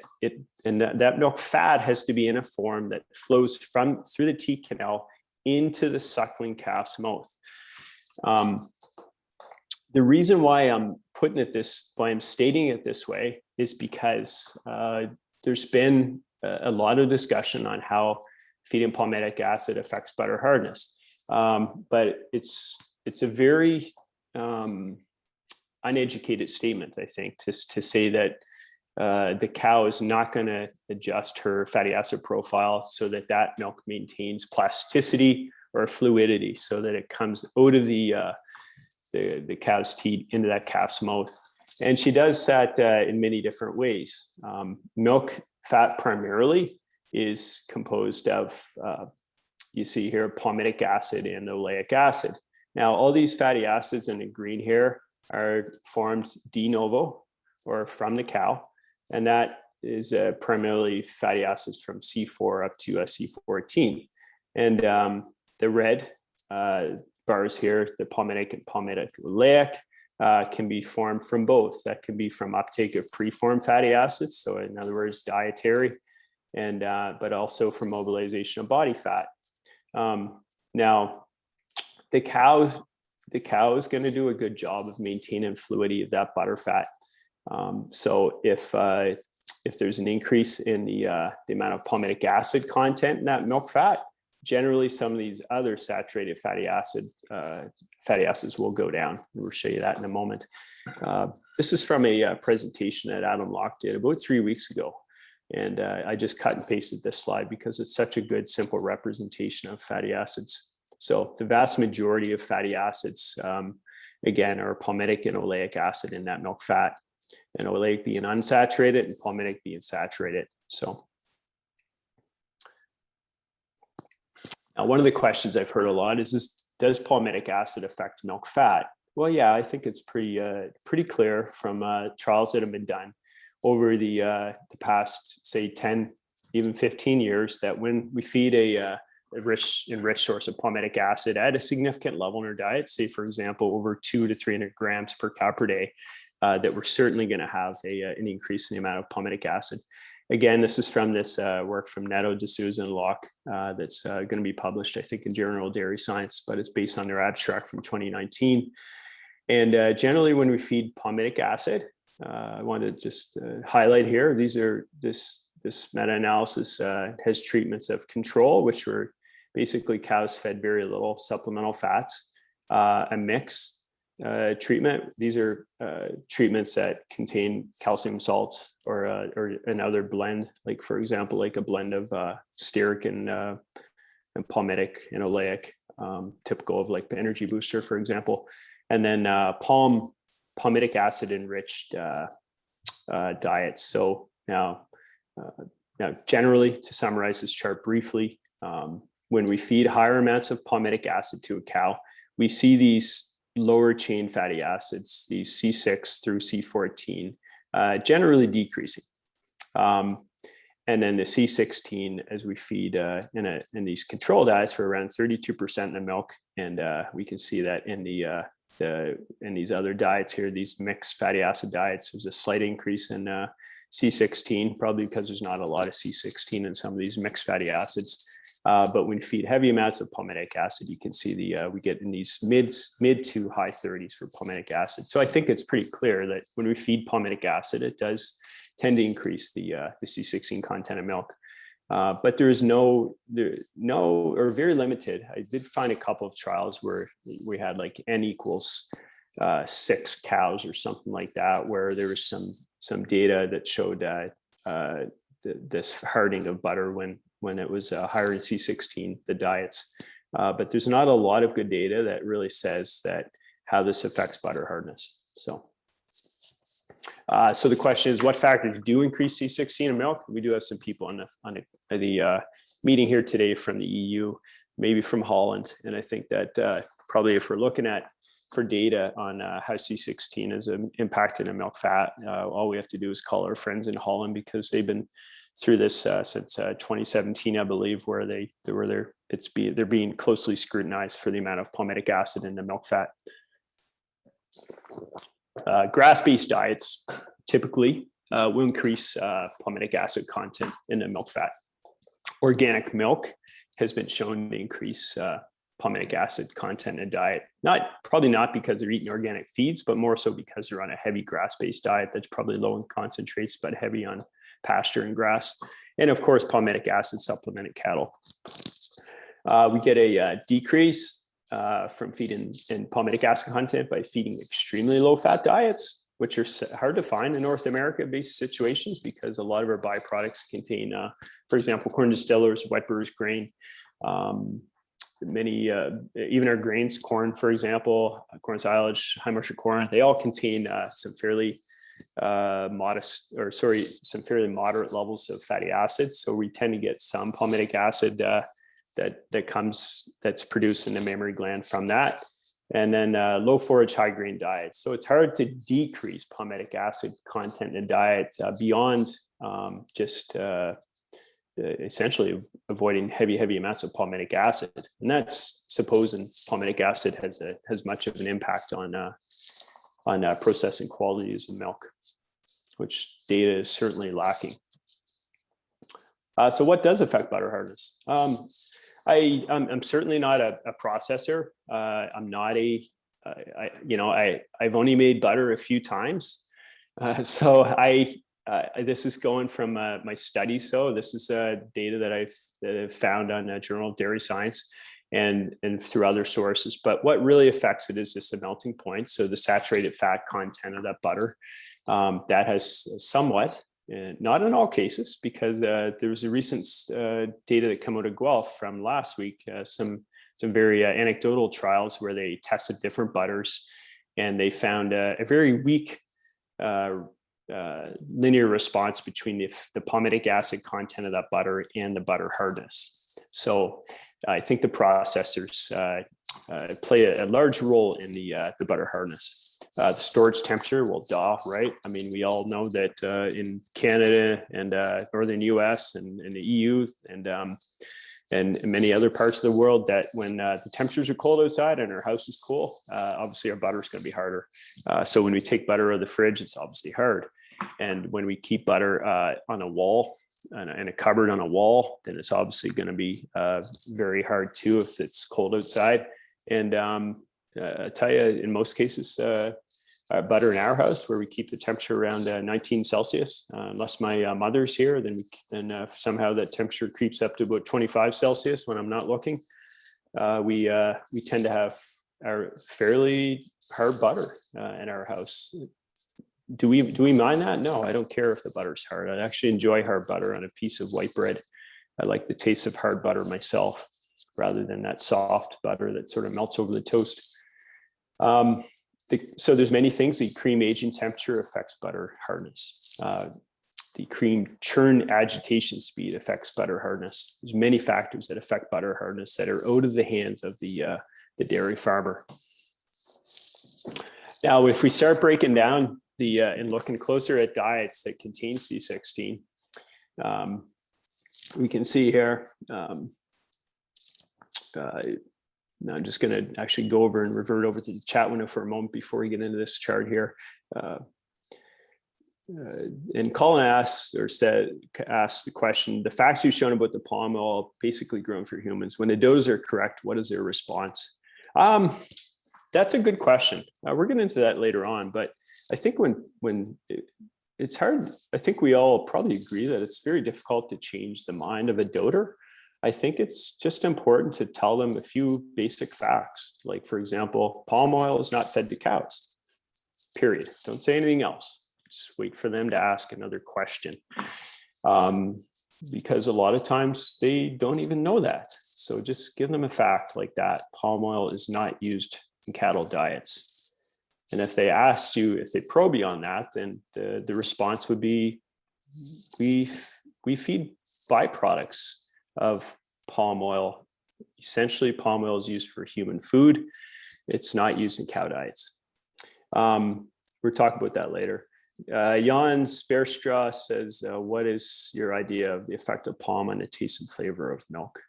Speaker 1: that milk fat has to be in a form that flows through the teat canal into the suckling calf's mouth. The reason why I'm stating it this way is because there's been a lot of discussion on how feeding palmitic acid affects butter hardness, but it's a very uneducated statement, I think, to say that the cow is not going to adjust her fatty acid profile so that milk maintains plasticity or fluidity, so that it comes out of the cow's teat into that calf's mouth. And she does that in many different ways. Milk fat primarily is composed of, you see here, palmitic acid and oleic acid. Now, all these fatty acids in the green here are formed de novo, or from the cow, and that is primarily fatty acids from C4 up to C14. And the red bars here, the palmitic and palmitic oleic, can be formed from both. That can be from uptake of preformed fatty acids, so in other words, dietary, and but also from mobilization of body fat. Now, the cow is going to do a good job of maintaining fluidity of that butter fat. So if there's an increase in the amount of palmitic acid content in that milk fat, generally some of these other saturated fatty acids will go down. We'll show you that in a moment. This is from a presentation that Adam Locke did about 3 weeks ago. And I just cut and pasted this slide because it's such a good, simple representation of fatty acids. So the vast majority of fatty acids, again, are palmitic and oleic acid in that milk fat, and oleic being unsaturated and palmitic being saturated. So now, one of the questions I've heard a lot is does palmitic acid affect milk fat? Well, yeah, I think it's pretty clear from trials that have been done over the past, say, 10, even 15 years, that when we feed a enriched source of palmitic acid at a significant level in our diet, say, for example, over 200 to 300 grams per cow per day, that we're certainly going to have an increase in the amount of palmitic acid. Again, this is from this work from Netto, D'Souza, and Locke that's going to be published, I think, in Journal of Dairy Science, but it's based on their abstract from 2019. And generally, when we feed palmitic acid, I want to just highlight here, this meta-analysis has treatments of control, which were basically cows fed very little supplemental fats, a mix treatment. These are treatments that contain calcium salts or another blend, like, for example, like a blend of stearic and palmitic and oleic, typical of like the energy booster, for example. And then palmitic acid enriched diets. So now generally, to summarize this chart briefly, when we feed higher amounts of palmitic acid to a cow, we see these lower chain fatty acids, these C6 through C14, generally decreasing. And then the C16, as we feed in these control diets, for around 32% in the milk, and we can see that in these other diets here, these mixed fatty acid diets, there's a slight increase in C16, probably because there's not a lot of C16 in some of these mixed fatty acids. But when you feed heavy amounts of palmitic acid, you can see we get in these mid to high 30s for palmitic acid. So I think it's pretty clear that when we feed palmitic acid, it does tend to increase the C16 content of milk. But there is no or very limited. I did find a couple of trials where we had like N equals 6 cows or something like that, where there was some data that showed this hardening of butter when it was higher in C16, the diets. But there's not a lot of good data that really says that how this affects butter hardness. So the question is, what factors do increase C16 in milk? We do have some people on the meeting here today from the EU, maybe from Holland. And I think that probably if we're looking at for data on how C16 is impacted in milk fat, all we have to do is call our friends in Holland, because they've been through this since 2017, I believe, where they're being closely scrutinized for the amount of palmitic acid in the milk fat. Grass-based diets typically will increase palmitic acid content in the milk fat. Organic milk has been shown to increase palmitic acid content in a diet. Probably not because they're eating organic feeds, but more so because they're on a heavy grass-based diet that's probably low in concentrates, but heavy on pasture and grass. And of course, palmitic acid supplemented cattle. We get a decrease from feeding in palmitic acid content by feeding extremely low fat diets, which are hard to find in North America based situations, because a lot of our byproducts contain, for example, corn distillers, wet brewers grain, many, even our grains, corn, for example, corn silage, high moisture corn, they all contain some fairly some fairly moderate levels of fatty acids. So we tend to get some palmitic acid that's produced in the mammary gland from that. And then low forage, high grain diets. So it's hard to decrease palmitic acid content in a diet beyond essentially avoiding heavy amounts of palmitic acid. And that's supposing palmitic acid has much of an impact on processing qualities of milk, which data is certainly lacking. So what does affect butter hardness? I'm certainly not a processor. I'm not I've only made butter a few times. This is going from my studies. So this is data that I've found on Journal of Dairy Science and through other sources. But what really affects it is just the melting point. So the saturated fat content of that butter, that has somewhat, not in all cases, because there was a recent data that came out of Guelph from last week, some very anecdotal trials where they tested different butters, and they found a very weak linear response between the palmitic acid content of that butter and the butter hardness. So I think the processors play a large role in the butter hardness. The storage temperature, well, right? I mean, we all know that in Canada and northern US and the EU and many other parts of the world, that when the temperatures are cold outside and our house is cool, obviously our butter is going to be harder. So when we take butter out of the fridge, it's obviously hard. And when we keep butter on a wall, in a cupboard on a wall, then it's obviously going to be very hard too if it's cold outside. And I tell you, in most cases, butter in our house, where we keep the temperature around 19 Celsius, unless my mother's here, then somehow that temperature creeps up to about 25 Celsius when I'm not looking. We tend to have our fairly hard butter in our house. Do we mind that? No, I don't care if the butter's hard. I actually enjoy hard butter on a piece of white bread. I like the taste of hard butter myself, rather than that soft butter that sort of melts over the toast. So there's many things. The cream aging temperature affects butter hardness. The cream churn agitation speed affects butter hardness. There's many factors that affect butter hardness that are out of the hands of the dairy farmer. Now, if we start breaking down and looking closer at diets that contain C16, we can see here. Now I'm just going to actually go over and revert over to the chat window for a moment before we get into this chart here. And Colin asked the question: the facts you've shown about the palm oil basically grown for humans, when the doses are correct, what is their response? That's a good question. We're getting into that later on, but I think when it's hard, I think we all probably agree that it's very difficult to change the mind of a doter. I think it's just important to tell them a few basic facts. Like, for example, palm oil is not fed to cows, period. Don't say anything else. Just wait for them to ask another question. Because a lot of times they don't even know that. So just give them a fact like that. Palm oil is not used in cattle diets. And if they asked you, if they probe you on that, then the response would be, we feed byproducts of palm oil. Essentially, palm oil is used for human food. It's not used in cow diets. We'll talk about that later. Jan Sperstra says, what is your idea of the effect of palm on the taste and flavor of milk?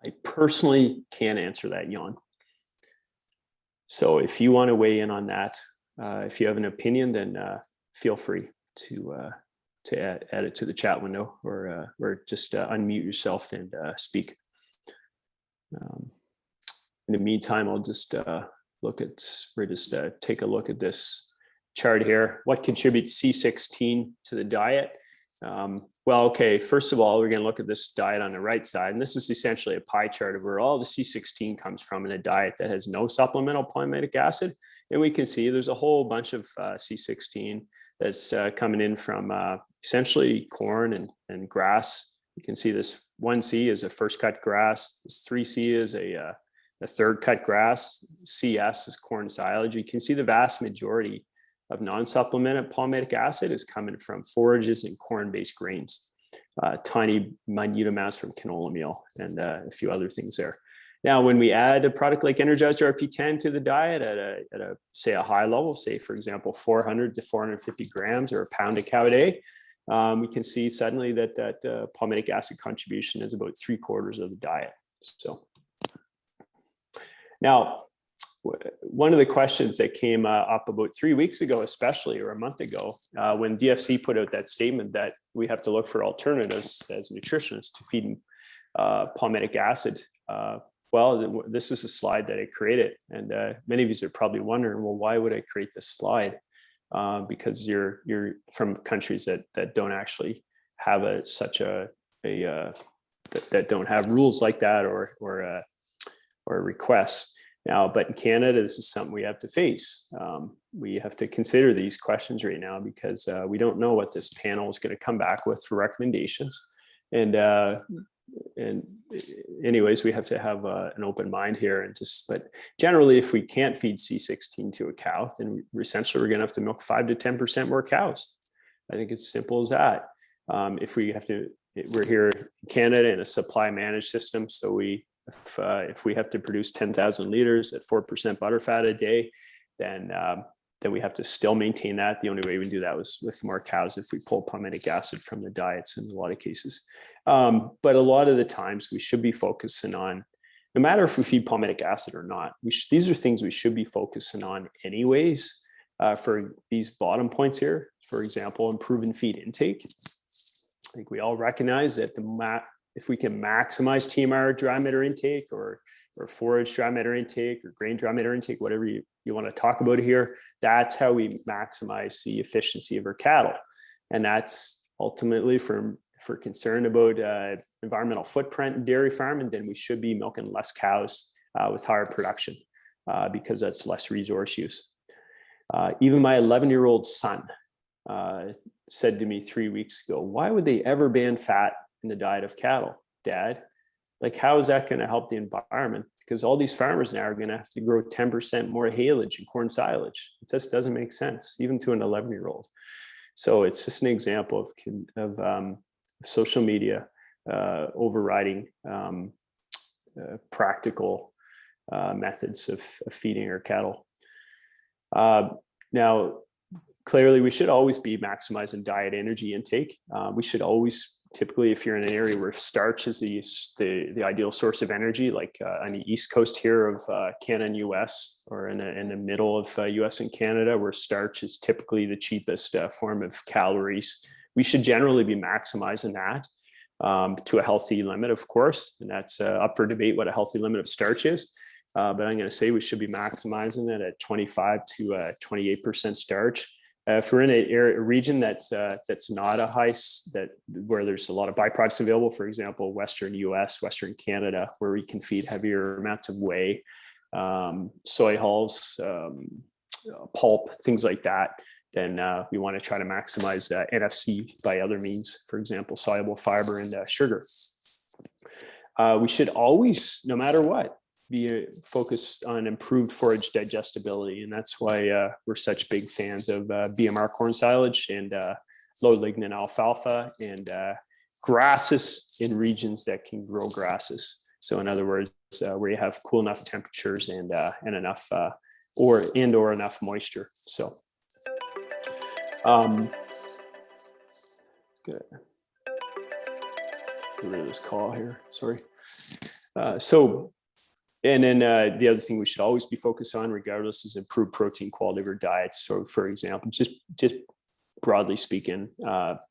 Speaker 1: I personally can't answer that, Jan. So if you want to weigh in on that, if you have an opinion, then feel free to add it to the chat window, or just unmute yourself and speak. In the meantime, I'll just take a look at this chart here. What contributes C16 to the diet? Well, okay, first of all, we're going to look at this diet on the right side, and this is essentially a pie chart of where all the C16 comes from in a diet that has no supplemental palmitic acid. And we can see there's a whole bunch of C16 that's coming in from essentially corn and grass. You can see this 1C is a first cut grass. This 3C is a a third cut grass. CS is corn silage. You can see the vast majority of non-supplemented palmitic acid is coming from forages and corn-based grains, tiny minute amounts from canola meal, and a few other things there. Now, when we add a product like Energizer RP10 to the diet at a say a high level, say for example 400 to 450 grams or a pound of cow a day, we can see suddenly that palmitic acid contribution is about 3/4 of the diet. So now, one of the questions that came up about 3 weeks ago, especially, or a month ago, when DFC put out that statement that we have to look for alternatives as nutritionists to feed palmitic acid. Well, this is a slide that I created, and many of you are probably wondering, well, why would I create this slide? Because you're from countries that don't actually have that don't have rules like that or requests. Now, but in Canada, this is something we have to face. We have to consider these questions right now because we don't know what this panel is going to come back with for recommendations. And anyways, we have to have an open mind here, but generally, if we can't feed C16 to a cow, then essentially we're going to have to milk 5 to 10% more cows. I think it's simple as that. We're here in Canada in a supply managed system, so if we have to produce 10,000 liters at 4% butterfat a day, then we have to still maintain that. The only way we can do that was with more cows if we pull palmitic acid from the diets in a lot of cases. But a lot of the times we should be focusing on, no matter if we feed palmitic acid or not, these are things we should be focusing on anyways. For these bottom points here, for example, improving feed intake. I think we all recognize that if we can maximize TMR dry matter intake or forage dry matter intake or grain dry matter intake, whatever you want to talk about here, that's how we maximize the efficiency of our cattle. And that's ultimately if we're concerned about environmental footprint in dairy farming, then we should be milking less cows with higher production because that's less resource use. Even my 11-year-old son said to me 3 weeks ago, why would they ever ban fat in the diet of cattle, Dad? Like, how is that going to help the environment? Because all these farmers now are going to have to grow 10% more haylage and corn silage. It just doesn't make sense, even to an 11-year-old. So it's just an example of social media overriding practical methods of feeding our cattle. Now, clearly, we should always be maximizing diet energy intake. We should always, typically, if you're in an area where starch is the ideal source of energy, like on the east coast here of Canada and US, or in the middle of US and Canada, where starch is typically the cheapest form of calories, we should generally be maximizing that to a healthy limit, of course, and that's up for debate what a healthy limit of starch is. But I'm going to say we should be maximizing it at 25 to 28% starch. If we're in a region that's not a high, where there's a lot of byproducts available, for example, Western US, Western Canada, where we can feed heavier amounts of whey, soy hulls, pulp, things like that, then we want to try to maximize NFC by other means, for example, soluble fiber and sugar. We should always, no matter what, be focused on improved forage digestibility. And that's why we're such big fans of BMR corn silage and low lignin alfalfa and grasses in regions that can grow grasses. So in other words, where you have cool enough temperatures and enough or enough moisture. So good. Get rid of this call here. Sorry. And then the other thing we should always be focused on, regardless, is improved protein quality of our diets. So, for example, just broadly speaking,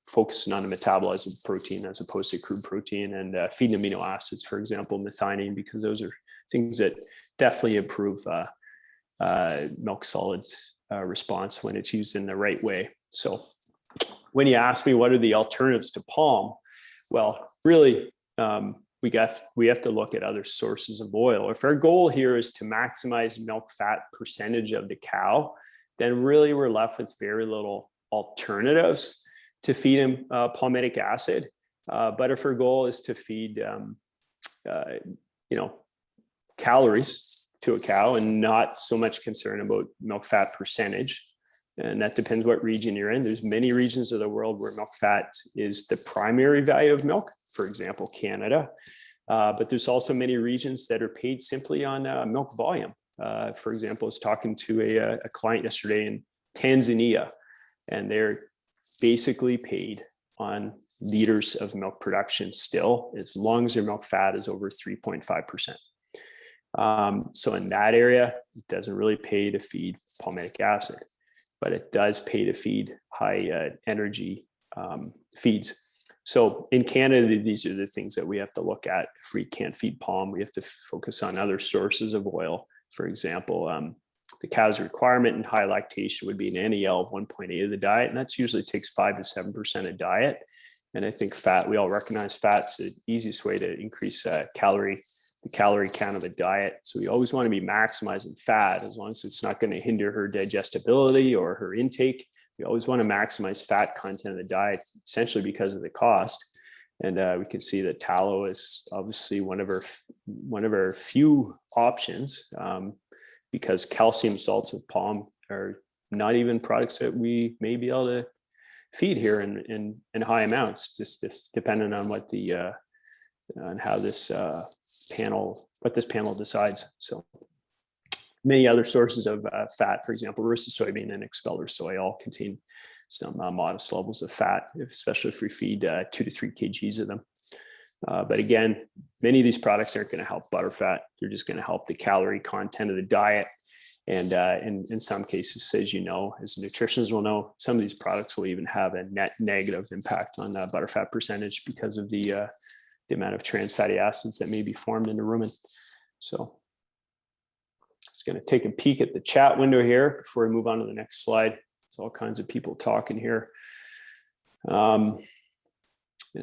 Speaker 1: focusing on the metabolism of protein as opposed to crude protein, and feeding amino acids, for example, methionine, because those are things that definitely improve milk solids response when it's used in the right way. So, when you ask me what are the alternatives to palm, well, really, we have to look at other sources of oil. If our goal here is to maximize milk fat percentage of the cow, then really we're left with very little alternatives to feed them palmitic acid. But if our goal is to feed, calories to a cow and not so much concern about milk fat percentage. And that depends what region you're in. There's many regions of the world where milk fat is the primary value of milk, for example, Canada. But there's also many regions that are paid simply on milk volume. For example, I was talking to a client yesterday in Tanzania, and they're basically paid on liters of milk production still, as long as their milk fat is over 3.5%. So in that area, it doesn't really pay to feed palmitic acid, but it does pay to feed high energy feeds. So in Canada, these are the things that we have to look at. If we can't feed palm, we have to focus on other sources of oil. For example, the cow's requirement in high lactation would be an NEL of 1.8 of the diet, and that usually takes 5 to 7% of diet. And I think fat, we all recognize fat's the easiest way to increase the calorie count of a diet. So we always want to be maximizing fat as long as it's not going to hinder her digestibility or her intake. We always want to maximize fat content of the diet, essentially because of the cost. And we can see that tallow is obviously one of our few options, because calcium salts of palm are not even products that we may be able to feed here in high amounts, just depending on what the on how this panel decides. So many other sources of fat, for example, roasted soybean and expeller soy, all contain some modest levels of fat, especially if we feed 2 to 3 kgs of them. But again, many of these products aren't going to help butterfat. They're just going to help the calorie content of the diet. And in some cases, as you know, as nutritionists will know, some of these products will even have a net negative impact on butterfat percentage because of the amount of trans fatty acids that may be formed in the rumen. So just going to take a peek at the chat window here before we move on to the next slide. There's all kinds of people talking here.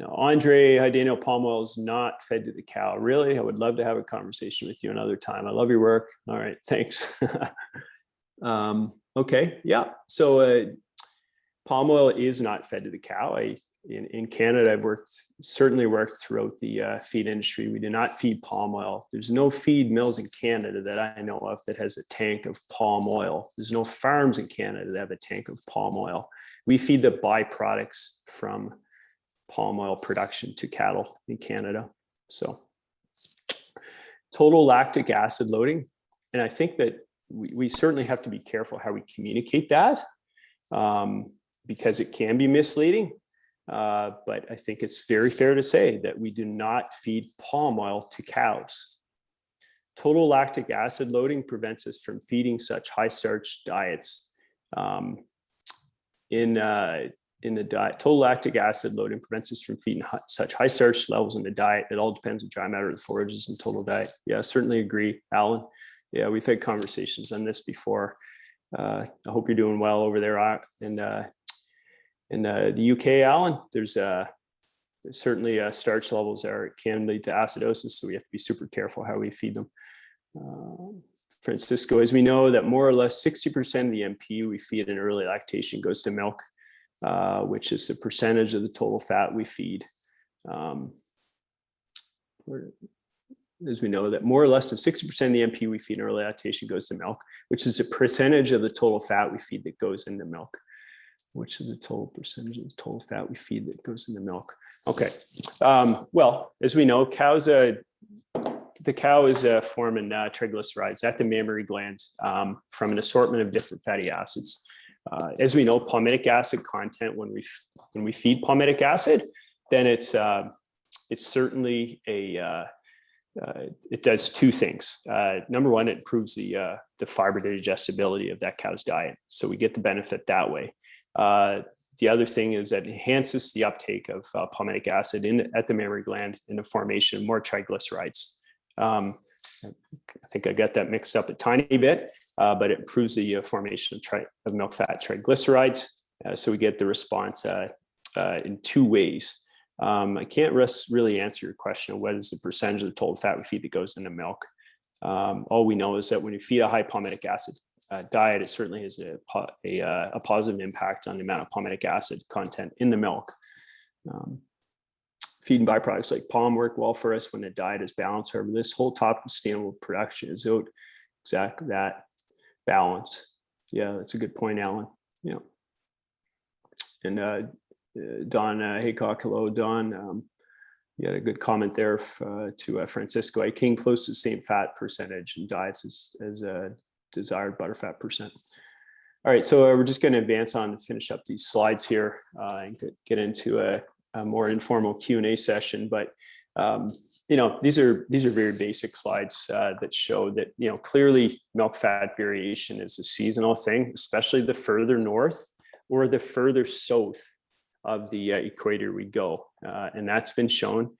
Speaker 1: Andre, hi Daniel, palm oil is not fed to the cow. Really? I would love to have a conversation with you another time. I love your work. All right, thanks. Okay, yeah. So palm oil is not fed to the cow. In Canada, I've certainly worked throughout the feed industry. We do not feed palm oil. There's no feed mills in Canada that I know of that has a tank of palm oil. There's no farms in Canada that have a tank of palm oil. We feed the byproducts from palm oil production to cattle in Canada. So total lactic acid loading. And I think that we certainly have to be careful how we communicate that, because it can be misleading. But I think it's very fair to say that we do not feed palm oil to cows. Total lactic acid loading prevents us from feeding such high starch diets. In the diet, total lactic acid loading prevents us from feeding such high starch levels in the diet. It all depends on dry matter, the forages, and total diet. Yeah, certainly agree, Alan. Yeah, we've had conversations on this before. I hope you're doing well over there in the UK, Alan. There's certainly starch levels can lead to acidosis, so we have to be super careful how we feed them. Francisco, as we know that more or less 60% of the MP we feed in early lactation goes to milk, which is the percentage of the total fat we feed. As we know that more or less than 60% of the MP we feed in early lactation goes to milk, which is a percentage of the total fat we feed that goes into milk, which is the total percentage of the total fat we feed that goes into milk. Okay. Well, as we know, the cow is forming triglycerides at the mammary gland from an assortment of different fatty acids. As we know, palmitic acid content, when we feed palmitic acid, then it's certainly it does two things. Number one, it improves the fiber digestibility of that cow's diet, so we get the benefit that way. The other thing is that it enhances the uptake of palmitic acid at the mammary gland in the formation of more triglycerides. I think I got that mixed up a tiny bit, but it improves the formation of milk fat triglycerides. So we get the response in two ways. I can't really answer your question of what is the percentage of the total fat we feed that goes into milk. All we know is that when you feed a high palmitic acid diet, it certainly has a positive impact on the amount of palmitic acid content in the milk. feed and byproducts like palm work well for us when the diet is balanced. However, this whole topic of sustainable production is out exactly that balance. Yeah, that's a good point, Alan. Yeah. And Don Haycock, hello, Don. You had a good comment there to Francisco. I came close to the same fat percentage in diets as desired butterfat percent. All right, so we're just going to advance on to finish up these slides here and get into a more informal Q&A session. But you know, these are very basic slides that show that, you know, clearly milk fat variation is a seasonal thing, especially the further north or the further south of the equator we go, and that's been shown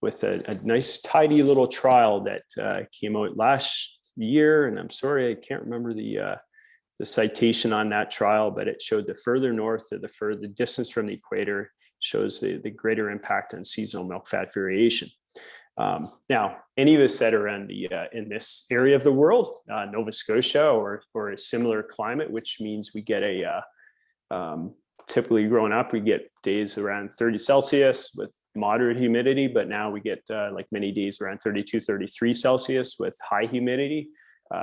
Speaker 1: with a nice tidy little trial that came out last year. And I'm sorry, I can't remember the citation on that trial, but it showed the further north or the further distance from the equator shows the greater impact on seasonal milk fat variation. Now, any of us that are in this area of the world, Nova Scotia or a similar climate, which means we get typically growing up, we get days around 30 Celsius with moderate humidity, but now we get like many days around 32, 33 Celsius with high humidity.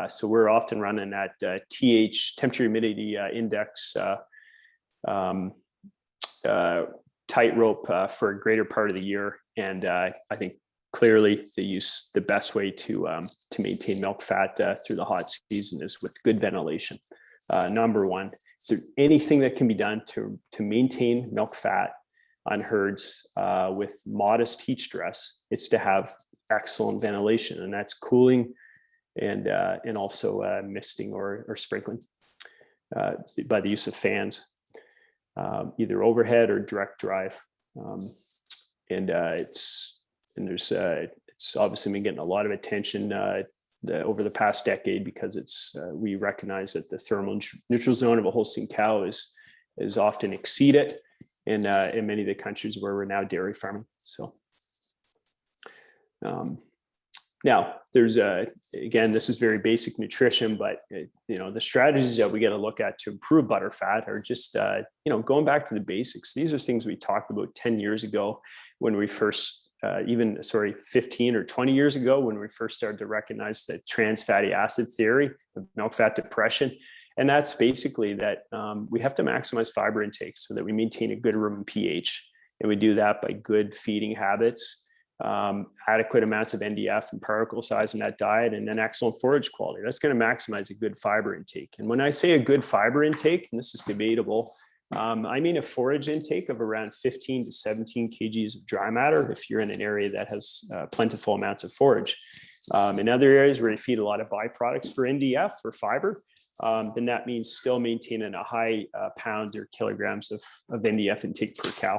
Speaker 1: So we're often running that temperature humidity index tightrope for a greater part of the year. And I think clearly the best way to maintain milk fat through the hot season is with good ventilation. Number one, is there anything that can be done to maintain milk fat on herds with modest heat stress? It's to have excellent ventilation, and that's cooling and also misting or sprinkling by the use of fans, either overhead or direct drive. It's obviously been getting a lot of attention over the past decade because we recognize that the thermal neutral zone of a Holstein cow is often exceeded in many of the countries where we're now dairy farming. So now there's again, this is very basic nutrition, but you know, the strategies that we got to look at to improve butterfat are just you know, going back to the basics. These are things we talked about 10 years ago when we first 15 or 20 years ago when we first started to recognize the trans fatty acid theory of milk fat depression. And that's basically that we have to maximize fiber intake so that we maintain a good rumen pH. And we do that by good feeding habits, adequate amounts of NDF and particle size in that diet, and then excellent forage quality. That's going to maximize a good fiber intake. And when I say a good fiber intake, and this is debatable, I mean a forage intake of around 15 to 17 kgs of dry matter if you're in an area that has plentiful amounts of forage. In other areas where you feed a lot of byproducts for NDF or fiber, then that means still maintaining a high pounds or kilograms of NDF intake per cow.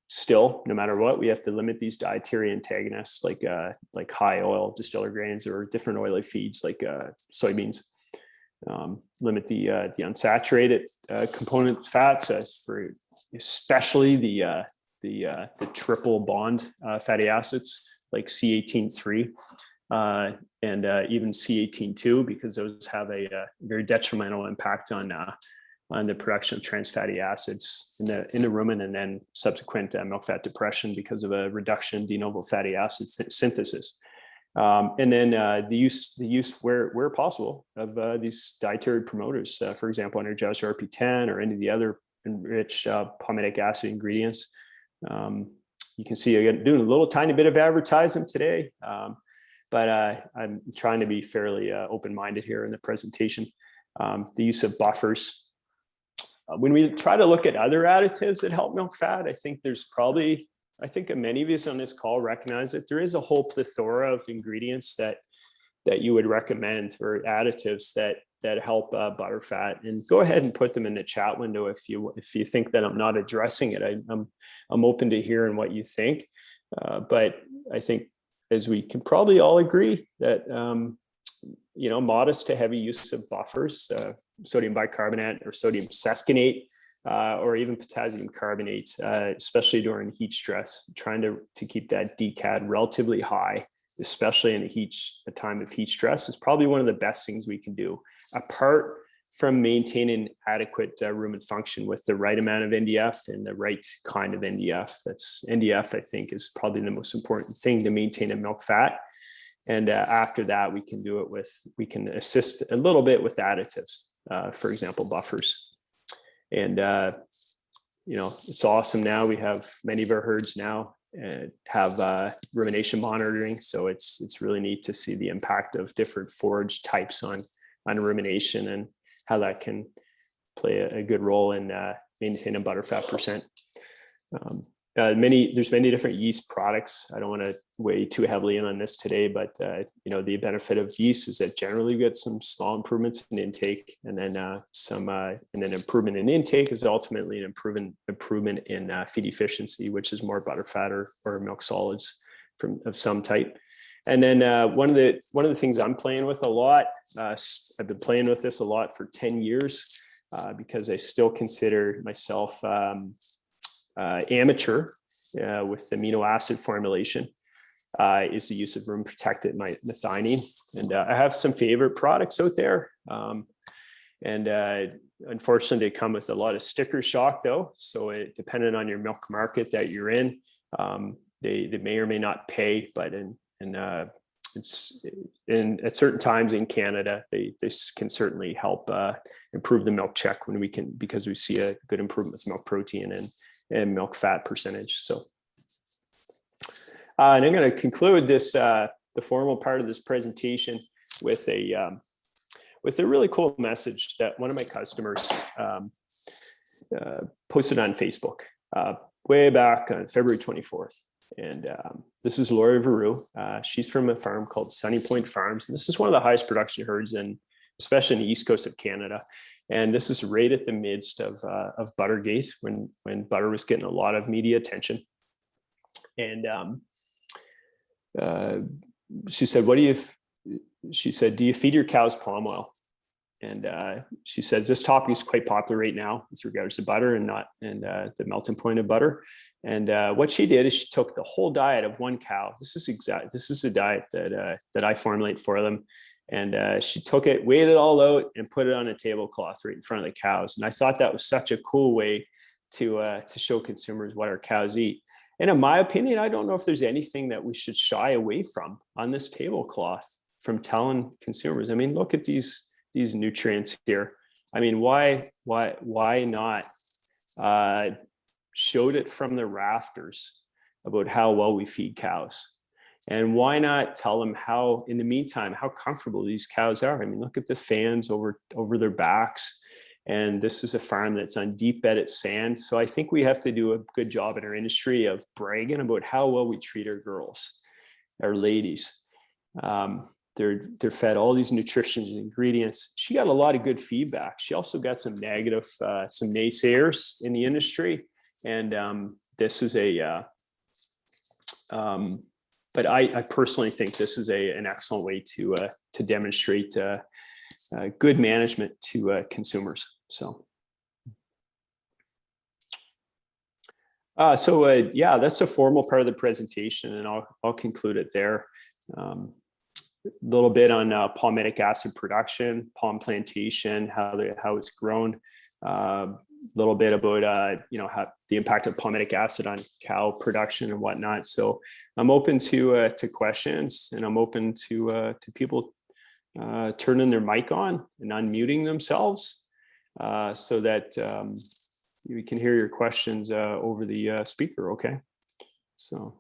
Speaker 1: Still, no matter what, we have to limit these dietary antagonists like high oil distiller grains or different oily feeds like soybeans. Limit the unsaturated component fats, for especially the triple bond fatty acids like C18-3 and even C18-2, because those have a very detrimental impact on the production of trans fatty acids in the rumen, and then subsequent milk fat depression because of a reduction in de novo fatty acid synthesis. And then the use where possible of these dietary promoters, for example, Energizer RP10 or any of the other enriched palmitic acid ingredients. You can see I'm doing a little tiny bit of advertising today, but I'm trying to be fairly open-minded here in the presentation. The use of buffers. When we try to look at other additives that help milk fat, I think many of you on this call recognize that there is a whole plethora of ingredients that you would recommend, or additives that help butterfat. And go ahead and put them in the chat window if you think that I'm not addressing it. I'm open to hearing what you think, but I think, as we can probably all agree, that you know, modest to heavy use of buffers, sodium bicarbonate or sodium sesquinate, or even potassium carbonate, especially during heat stress, trying to keep that DCAD relatively high, especially in a time of heat stress, is probably one of the best things we can do, apart from maintaining adequate rumen function with the right amount of NDF and the right kind of NDF. That's NDF, I think, is probably the most important thing to maintain a milk fat. And after that, we can do it with, we can assist a little bit with additives, for example, buffers. And, you know, it's awesome now. We have many of our herds now have rumination monitoring. So it's really neat to see the impact of different forage types on rumination and how that can play a good role in maintaining butterfat percent. There's many different yeast products. I don't want to weigh too heavily in on this today, but you know, the benefit of yeast is that generally we get some small improvements in intake, and then improvement in intake is ultimately an improvement in feed efficiency, which is more butterfat or milk solids of some type. And then one of the things I'm playing with a lot, I've been playing with this a lot for 10 years because I still consider myself amateur with amino acid formulation, is the use of rumen protected methionine. And I have some favorite products out there. Unfortunately, they come with a lot of sticker shock though. So depending on your milk market that you're in, they may or may not pay, but at certain times in Canada, they can certainly help improve the milk check because we see a good improvement with milk protein and milk fat percentage. So, and I'm going to conclude this the formal part of this presentation with a really cool message that one of my customers posted on Facebook way back on February 24th. And this is Lori Veru. She's from a farm called Sunny Point Farms. And this is one of the highest production herds, especially in the east coast of Canada. And this is right at the midst of Buttergate, when butter was getting a lot of media attention. And she said, do you feed your cows palm oil? And she says this topic is quite popular right now with regards to butter and the melting point of butter. And what she did is she took the whole diet of one cow. This is a diet that I formulate for them. And she took it, weighed it all out, and put it on a tablecloth right in front of the cows. And I thought that was such a cool way to show consumers what our cows eat. And in my opinion, I don't know if there's anything that we should shy away from on this tablecloth from telling consumers. I mean, look at these nutrients here. I mean, why not showed it from the rafters about how well we feed cows? And why not tell them how, in the meantime, how comfortable these cows are? I mean, look at the fans over their backs. And this is a farm that's on deep bedded sand. So I think we have to do a good job in our industry of bragging about how well we treat our girls, our ladies. They're fed all these nutritions and ingredients. She got a lot of good feedback. She also got some negative, some naysayers in the industry. And this is but I personally think this is an excellent way to demonstrate good management to consumers. So, yeah, that's a formal part of the presentation, and I'll conclude it there. A little bit on palmitic acid production, palm plantation, how it's grown. A little bit about how the impact of palmitic acid on cow production and whatnot. So I'm open to questions, and I'm open to people turning their mic on and unmuting themselves so that we can hear your questions over the speaker. Okay, so.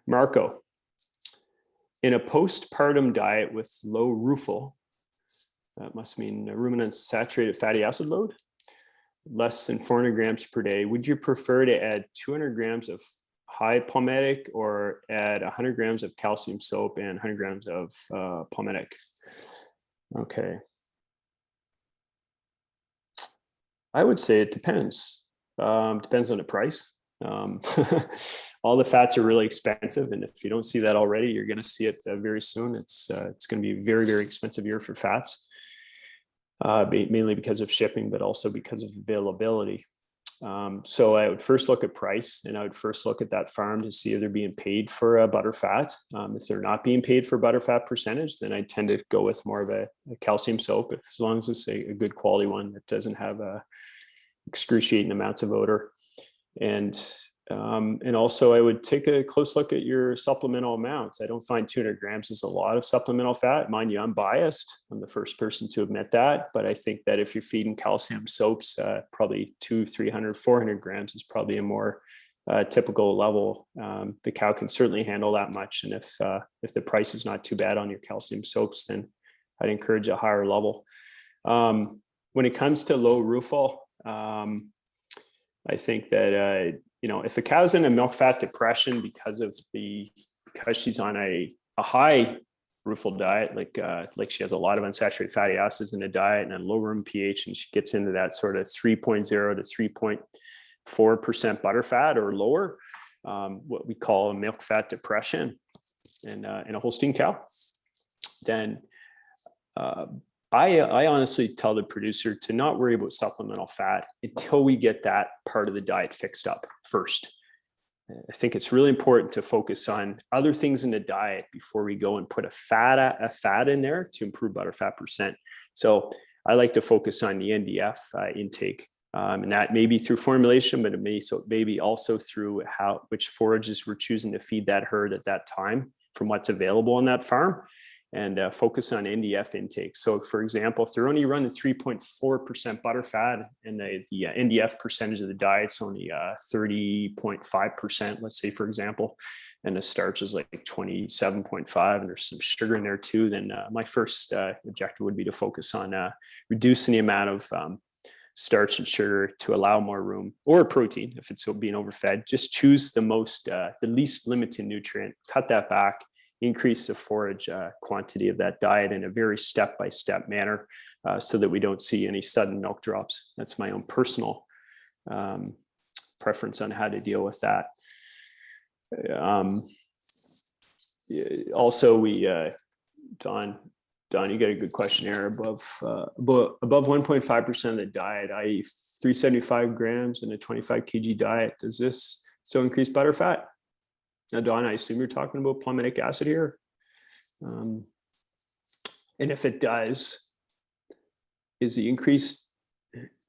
Speaker 1: Marco, in a postpartum diet with low RUFL, that must mean ruminant saturated fatty acid load, less than 400 grams per day, would you prefer to add 200 grams of high palmitic or add 100 grams of calcium soap and 100 grams of palmitic? Okay. I would say it depends. Depends on the price. All the fats are really expensive, and if you don't see that already, you're going to see it very soon. It's going to be a very, very expensive year for fats, mainly because of shipping, but also because of availability. So I would first look at price, and I would first look at that farm to see if they're being paid for butterfat. If they're not being paid for butterfat percentage, then I tend to go with more of a calcium soap, as long as it's a good quality one that doesn't have excruciating amounts of odor. And also I would take a close look at your supplemental amounts. I don't find 200 grams is a lot of supplemental fat. Mind you, I'm biased. I'm the first person to admit that, but I think that if you're feeding calcium soaps, probably 200, 300, 400 grams is probably a more typical level. The cow can certainly handle that much. And if the price is not too bad on your calcium soaps, then I'd encourage a higher level. When it comes to low rufal, I think that, if a cow's in a milk fat depression because she's on a high rufal diet, like she has a lot of unsaturated fatty acids in the diet and a low room pH, and she gets into that sort of 3.0 to 3.4% butterfat or lower, what we call a milk fat depression in a Holstein cow, then I honestly tell the producer to not worry about supplemental fat until we get that part of the diet fixed up first. I think it's really important to focus on other things in the diet before we go and put a fat in there to improve butterfat percent. So I like to focus on the NDF intake, and that may be through formulation, but it may be also through which forages we're choosing to feed that herd at that time from what's available on that farm. And focus on NDF intake. So for example, if they're only running 3.4% butterfat and the NDF percentage of the diet's only 30.5%, let's say, for example, and the starch is like 27.5 and there's some sugar in there too, then my first objective would be to focus on reducing the amount of starch and sugar to allow more room, or protein if it's being overfed. Just choose the least limited nutrient, cut that back, increase the forage quantity of that diet in a very step-by-step manner, so that we don't see any sudden milk drops. That's my own personal preference on how to deal with that. Also, Don, you got a good question here. Above 1.5% of the diet, i.e. 375 grams in a 25 kg diet, does this still increase butterfat? Now, Don, I assume you're talking about palmitic acid here. And if it does, does the increase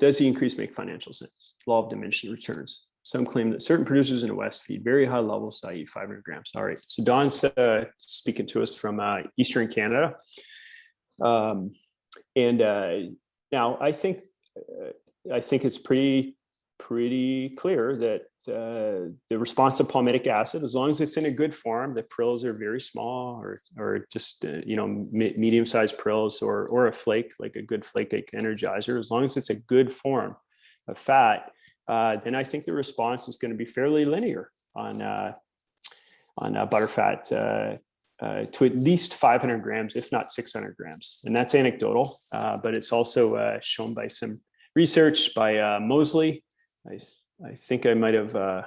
Speaker 1: make financial sense? Law of diminishing returns. Some claim that certain producers in the West feed very high levels, i.e. 500 grams. All right, so Don's speaking to us from Eastern Canada. Now I think it's pretty clear that the response to palmitic acid, as long as it's in a good form, the prills are very small or just medium-sized prills or a flake, like a good flake like Energizer, as long as it's a good form of fat, then I think the response is going to be fairly linear on butterfat to at least 500 grams, if not 600 grams. And that's anecdotal, but it's also shown by some research by Mosley. I think I might have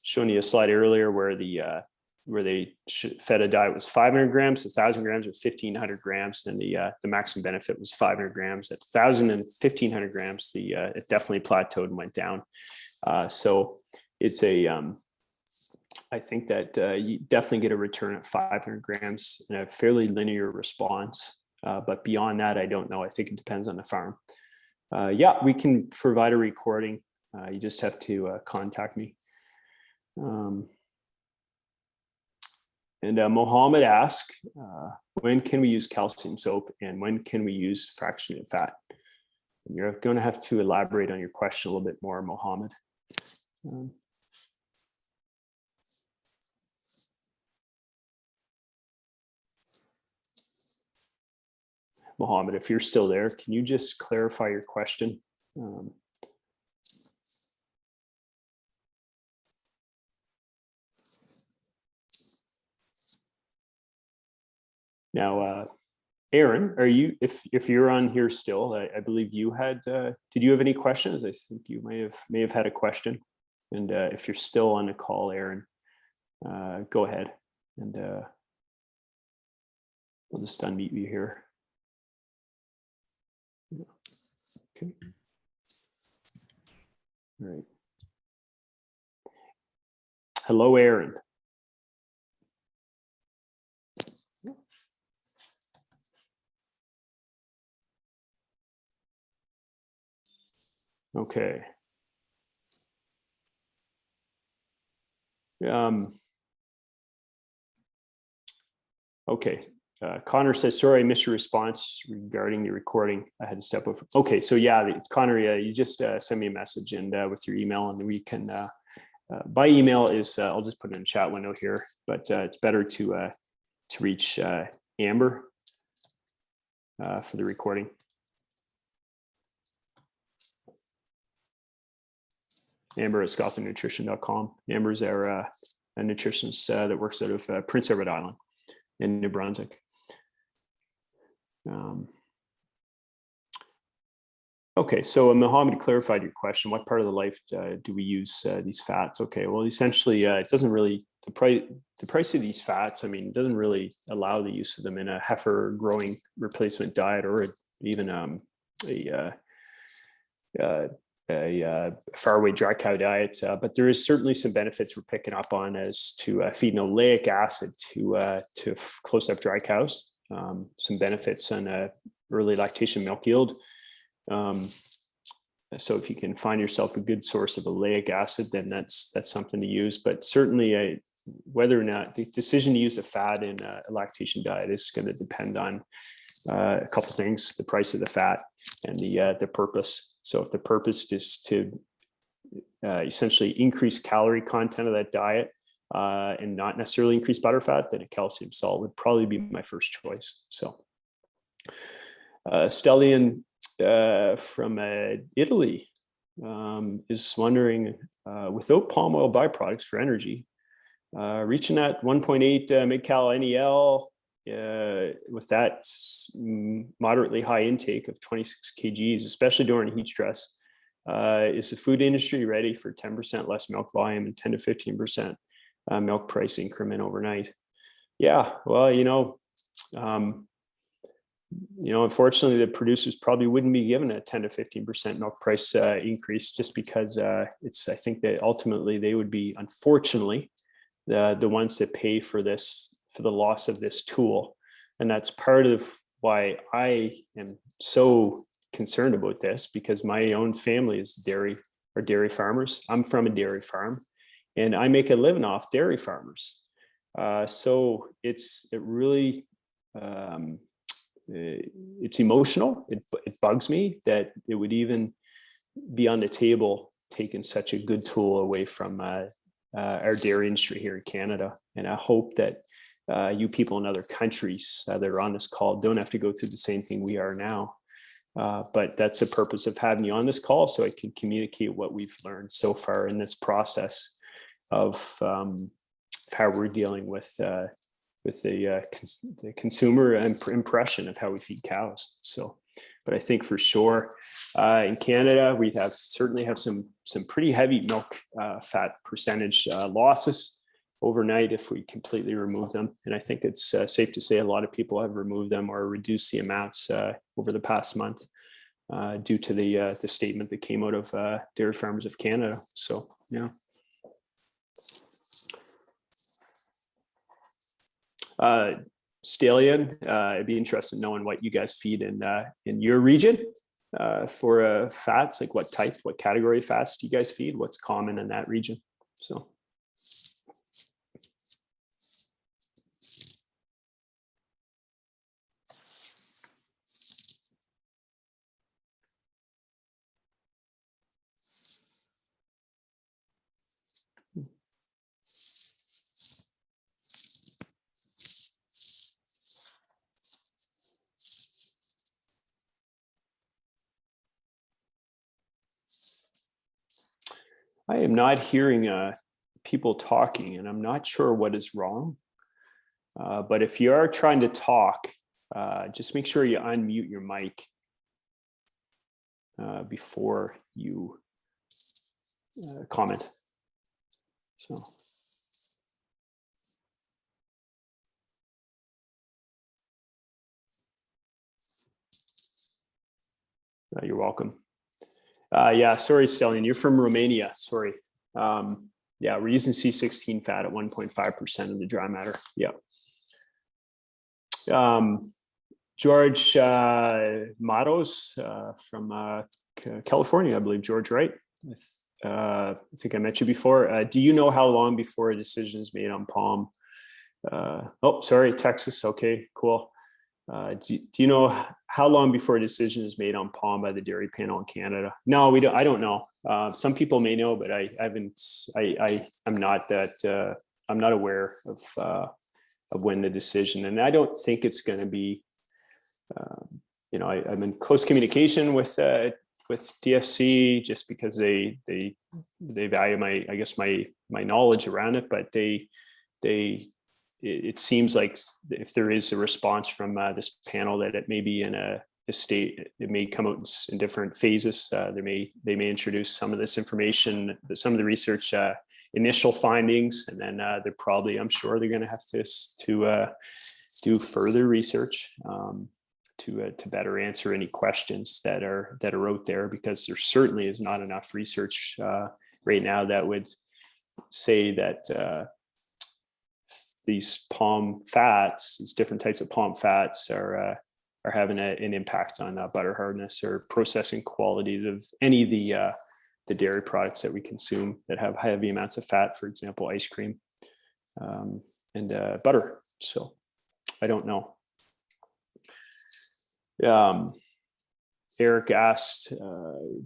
Speaker 1: shown you a slide earlier where they fed a diet was 500 grams, 1,000 grams, or 1,500 grams. And the maximum benefit was 500 grams. At 1,000 and 1,500 grams, it definitely plateaued and went down. So it's I think that you definitely get a return at 500 grams in a fairly linear response. But beyond that, I don't know. I think it depends on the farm. Yeah, we can provide a recording. You just have to contact me. Mohammed asked, when can we use calcium soap and when can we use fractionated fat? And you're going to have to elaborate on your question a little bit more, Mohammed. Mohammed, if you're still there, can you just clarify your question? Now, Aaron, are you, if you're on here still, I believe you had, did you have any questions? I think you may have had a question. And if you're still on the call, Aaron, go ahead and I'll just unmute you here. Okay. All right. Hello, Aaron. Okay. Okay. Connor says, sorry, I missed your response regarding the recording. I had to step over. Okay. So yeah, Connor, you just send me a message and with your email, and we can, by email is, I'll just put it in the chat window here, but it's better to reach Amber for the recording. Amber at scothornnutrition.com. Amber's our a nutritionist that works out of Prince Edward Island in New Brunswick. Okay, so Mohammed clarified your question. What part of the life do we use these fats? Okay, well, essentially, it doesn't really, the price of these fats, I mean, it doesn't really allow the use of them in a heifer growing replacement diet, or even a faraway dry cow diet. But there is certainly some benefits we're picking up on as to feeding oleic acid to close-up dry cows. Some benefits on early lactation milk yield. So if you can find yourself a good source of oleic acid, then that's something to use. But certainly, whether or not the decision to use a fat in a lactation diet is going to depend on a couple things: the price of the fat and the purpose. So if the purpose is to essentially increase calorie content of that diet and not necessarily increase butterfat, then a calcium salt would probably be my first choice. So Stellian from Italy is wondering, without palm oil byproducts for energy, reaching that 1.8 mid-cal NEL with that moderately high intake of 26 kgs, especially during heat stress, is the food industry ready for 10% less milk volume and 10 to 15% milk price increment overnight? Yeah, well, unfortunately, the producers probably wouldn't be given a 10 to 15% milk price increase, just because I think that ultimately they would be, unfortunately, the ones that pay for this, for the loss of this tool. And that's part of why I am so concerned about this, because my own family is dairy farmers. I'm from a dairy farm, and I make a living off dairy farmers. So it's emotional. It bugs me that it would even be on the table taking such a good tool away from our dairy industry here in Canada. And I hope that you people in other countries that are on this call don't have to go through the same thing we are now. But that's the purpose of having you on this call, so I can communicate what we've learned so far in this process of how we're dealing with the consumer impression of how we feed cows. So, but I think for sure in Canada, we'd certainly have some pretty heavy milk fat percentage losses overnight if we completely remove them. And I think it's safe to say a lot of people have removed them or reduced the amounts over the past month due to the statement that came out of Dairy Farmers of Canada. So, yeah. Stallion, I'd be interested in knowing what you guys feed in your region for fats. Like what category of fats do you guys feed? What's common in that region? So. I am not hearing people talking, and I'm not sure what is wrong. But if you are trying to talk, just make sure you unmute your mic before you comment. So. You're welcome. Yeah, sorry, Stellian, you're from Romania. Sorry. Yeah, we're using C16 fat at 1.5% of the dry matter. Yeah. George Matos from California, I believe. George, right? I think I met you before. Do you know how long before a decision is made on palm? Oh, sorry, Texas. Okay, cool. Do you know how long before a decision is made on palm by the dairy panel in Canada? No, we don't. I don't know. Some people may know, but I haven't. I'm not that. I'm not aware of when the decision, and I don't think it's going to be. I'm in close communication with DSC just because they value my knowledge around it, but it seems like if there is a response from this panel that it may be in a state, it may come out in different phases. They may introduce some of this information, some of the research initial findings, and then they're probably, I'm sure they're going to have to do further research to better answer any questions that are out there, because there certainly is not enough research right now that would say that these palm fats, these different types of palm fats, are having an impact on butter hardness or processing qualities of any of the dairy products that we consume that have heavy amounts of fat, for example, ice cream and butter. So I don't know. Eric asked,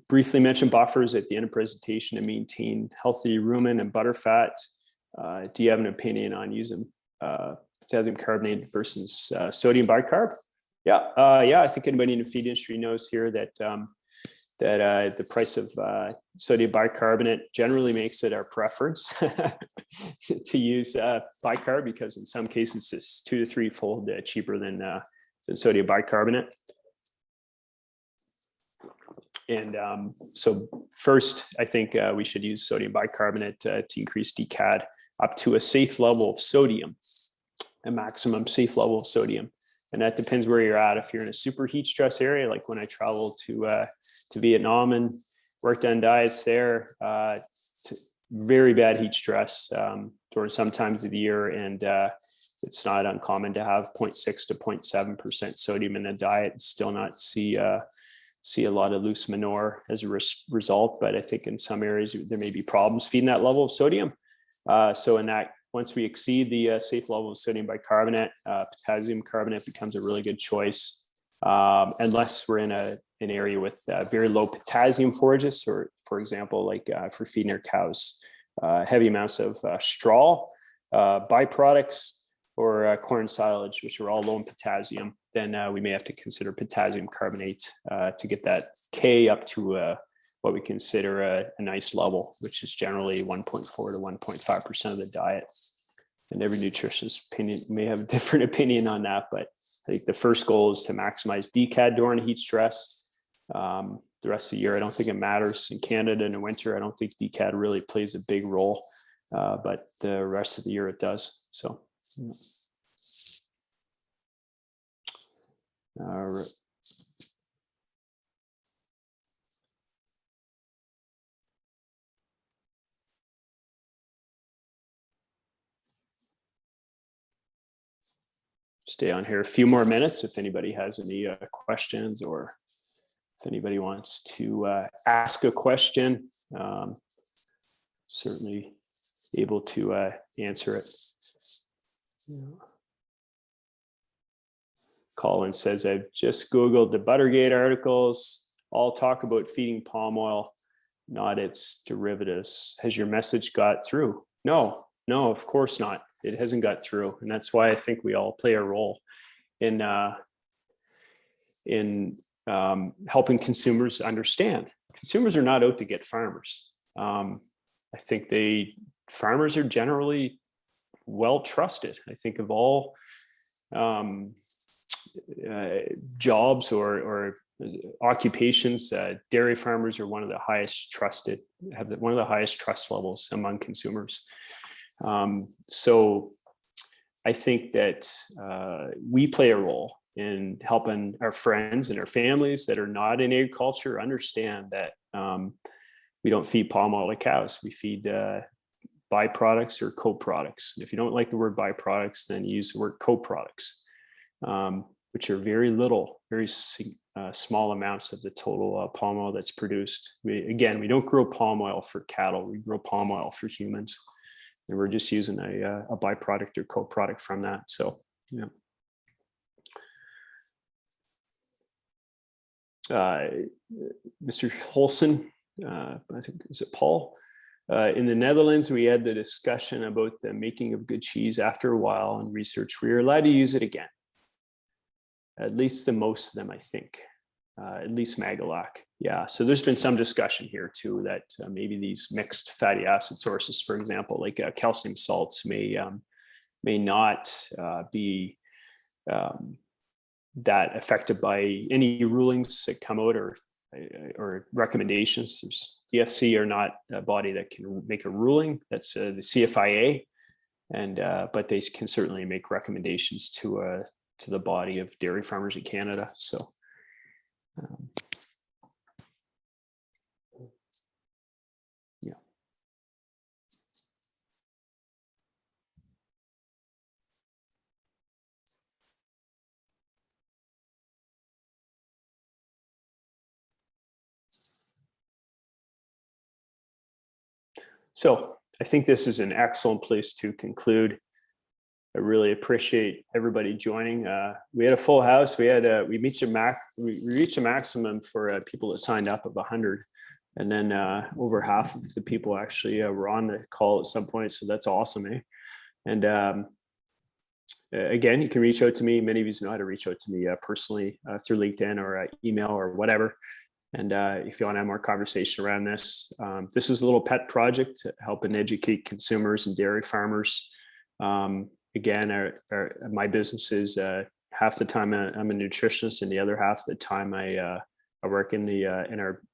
Speaker 1: briefly mention buffers at the end of presentation to maintain healthy rumen and butter fat. Do you have an opinion on using potassium carbonate versus sodium bicarb? Yeah, I think anybody in the feed industry knows here that the price of sodium bicarbonate generally makes it our preference to use bicarb, because in some cases it's 2 to 3-fold cheaper than sodium bicarbonate. And so first, I think we should use sodium bicarbonate to increase DCAD up to a safe level of sodium, a maximum safe level of sodium. And that depends where you're at. If you're in a super heat stress area, like when I traveled to Vietnam and worked on diets there, very bad heat stress during some times of the year. And it's not uncommon to have 0.6 to 0.7% sodium in a diet and still not see a lot of loose manure as a result. But I think in some areas there may be problems feeding that level of sodium. So in that, once we exceed the safe level of sodium bicarbonate, potassium carbonate becomes a really good choice, unless we're in an area with very low potassium forages, or for example, like for feeding our cows, heavy amounts of straw, byproducts, or corn silage, which are all low in potassium. Then we may have to consider potassium carbonate to get that K up to what we consider a nice level, which is generally 1.4 to 1.5% of the diet. And every nutritionist opinion may have a different opinion on that, but I think the first goal is to maximize DCAD during heat stress. The rest of the year, I don't think it matters. In Canada in the winter, I don't think DCAD really plays a big role, but the rest of the year it does. So. All right. Stay on here a few more minutes if anybody has any questions, or if anybody wants to ask a question, certainly able to answer it. Yeah. Colin says, I've just Googled the Buttergate articles, all talk about feeding palm oil, not its derivatives. Has your message got through? No, of course not. It hasn't got through. And that's why I think we all play a role in helping consumers understand. Consumers are not out to get farmers. I think farmers are generally well trusted. I think of all jobs or occupations, dairy farmers are one of the highest trusted, have one of the highest trust levels among consumers. So I think that we play a role in helping our friends and our families that are not in agriculture understand that We don't feed palm oil to cows. We feed byproducts or co-products. If you don't like the word byproducts, then use the word co-products, which are very little, very small amounts of the total palm oil that's produced. We don't grow palm oil for cattle. We grow palm oil for humans, and we're just using a byproduct or co-product from that. So, yeah. Mr. Holson, I think, is it Paul? In the Netherlands, we had the discussion about the making of good cheese. After a while in research, we were allowed to use it again. At least the most of them, I think. At least Magalac. Yeah, so there's been some discussion here too that maybe these mixed fatty acid sources, for example, like calcium salts, may not be that affected by any rulings that come out or recommendations. DFC are not a body that can make a ruling. That's the CFIA, and but they can certainly make recommendations to the body of dairy farmers in Canada. So. Yeah. So I think this is an excellent place to conclude. I really appreciate everybody joining. We had a full house. We reached a maximum for people that signed up of 100, and then over half of the people actually were on the call at some point. So that's awesome, eh? And again, you can reach out to me. Many of you know how to reach out to me personally through LinkedIn or email or whatever. And if you want to have more conversation around this, this is a little pet project to help and educate consumers and dairy farmers. Again, my business is half the time I'm a nutritionist, and the other half of the time I work in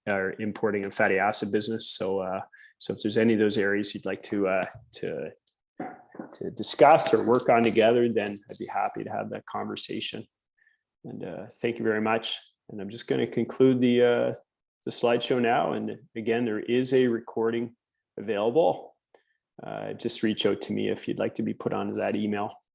Speaker 1: our importing and fatty acid business. So if there's any of those areas you'd like to discuss or work on together, then I'd be happy to have that conversation. And thank you very much. And I'm just going to conclude the slideshow now. And again, there is a recording available. Just reach out to me if you'd like to be put onto that email.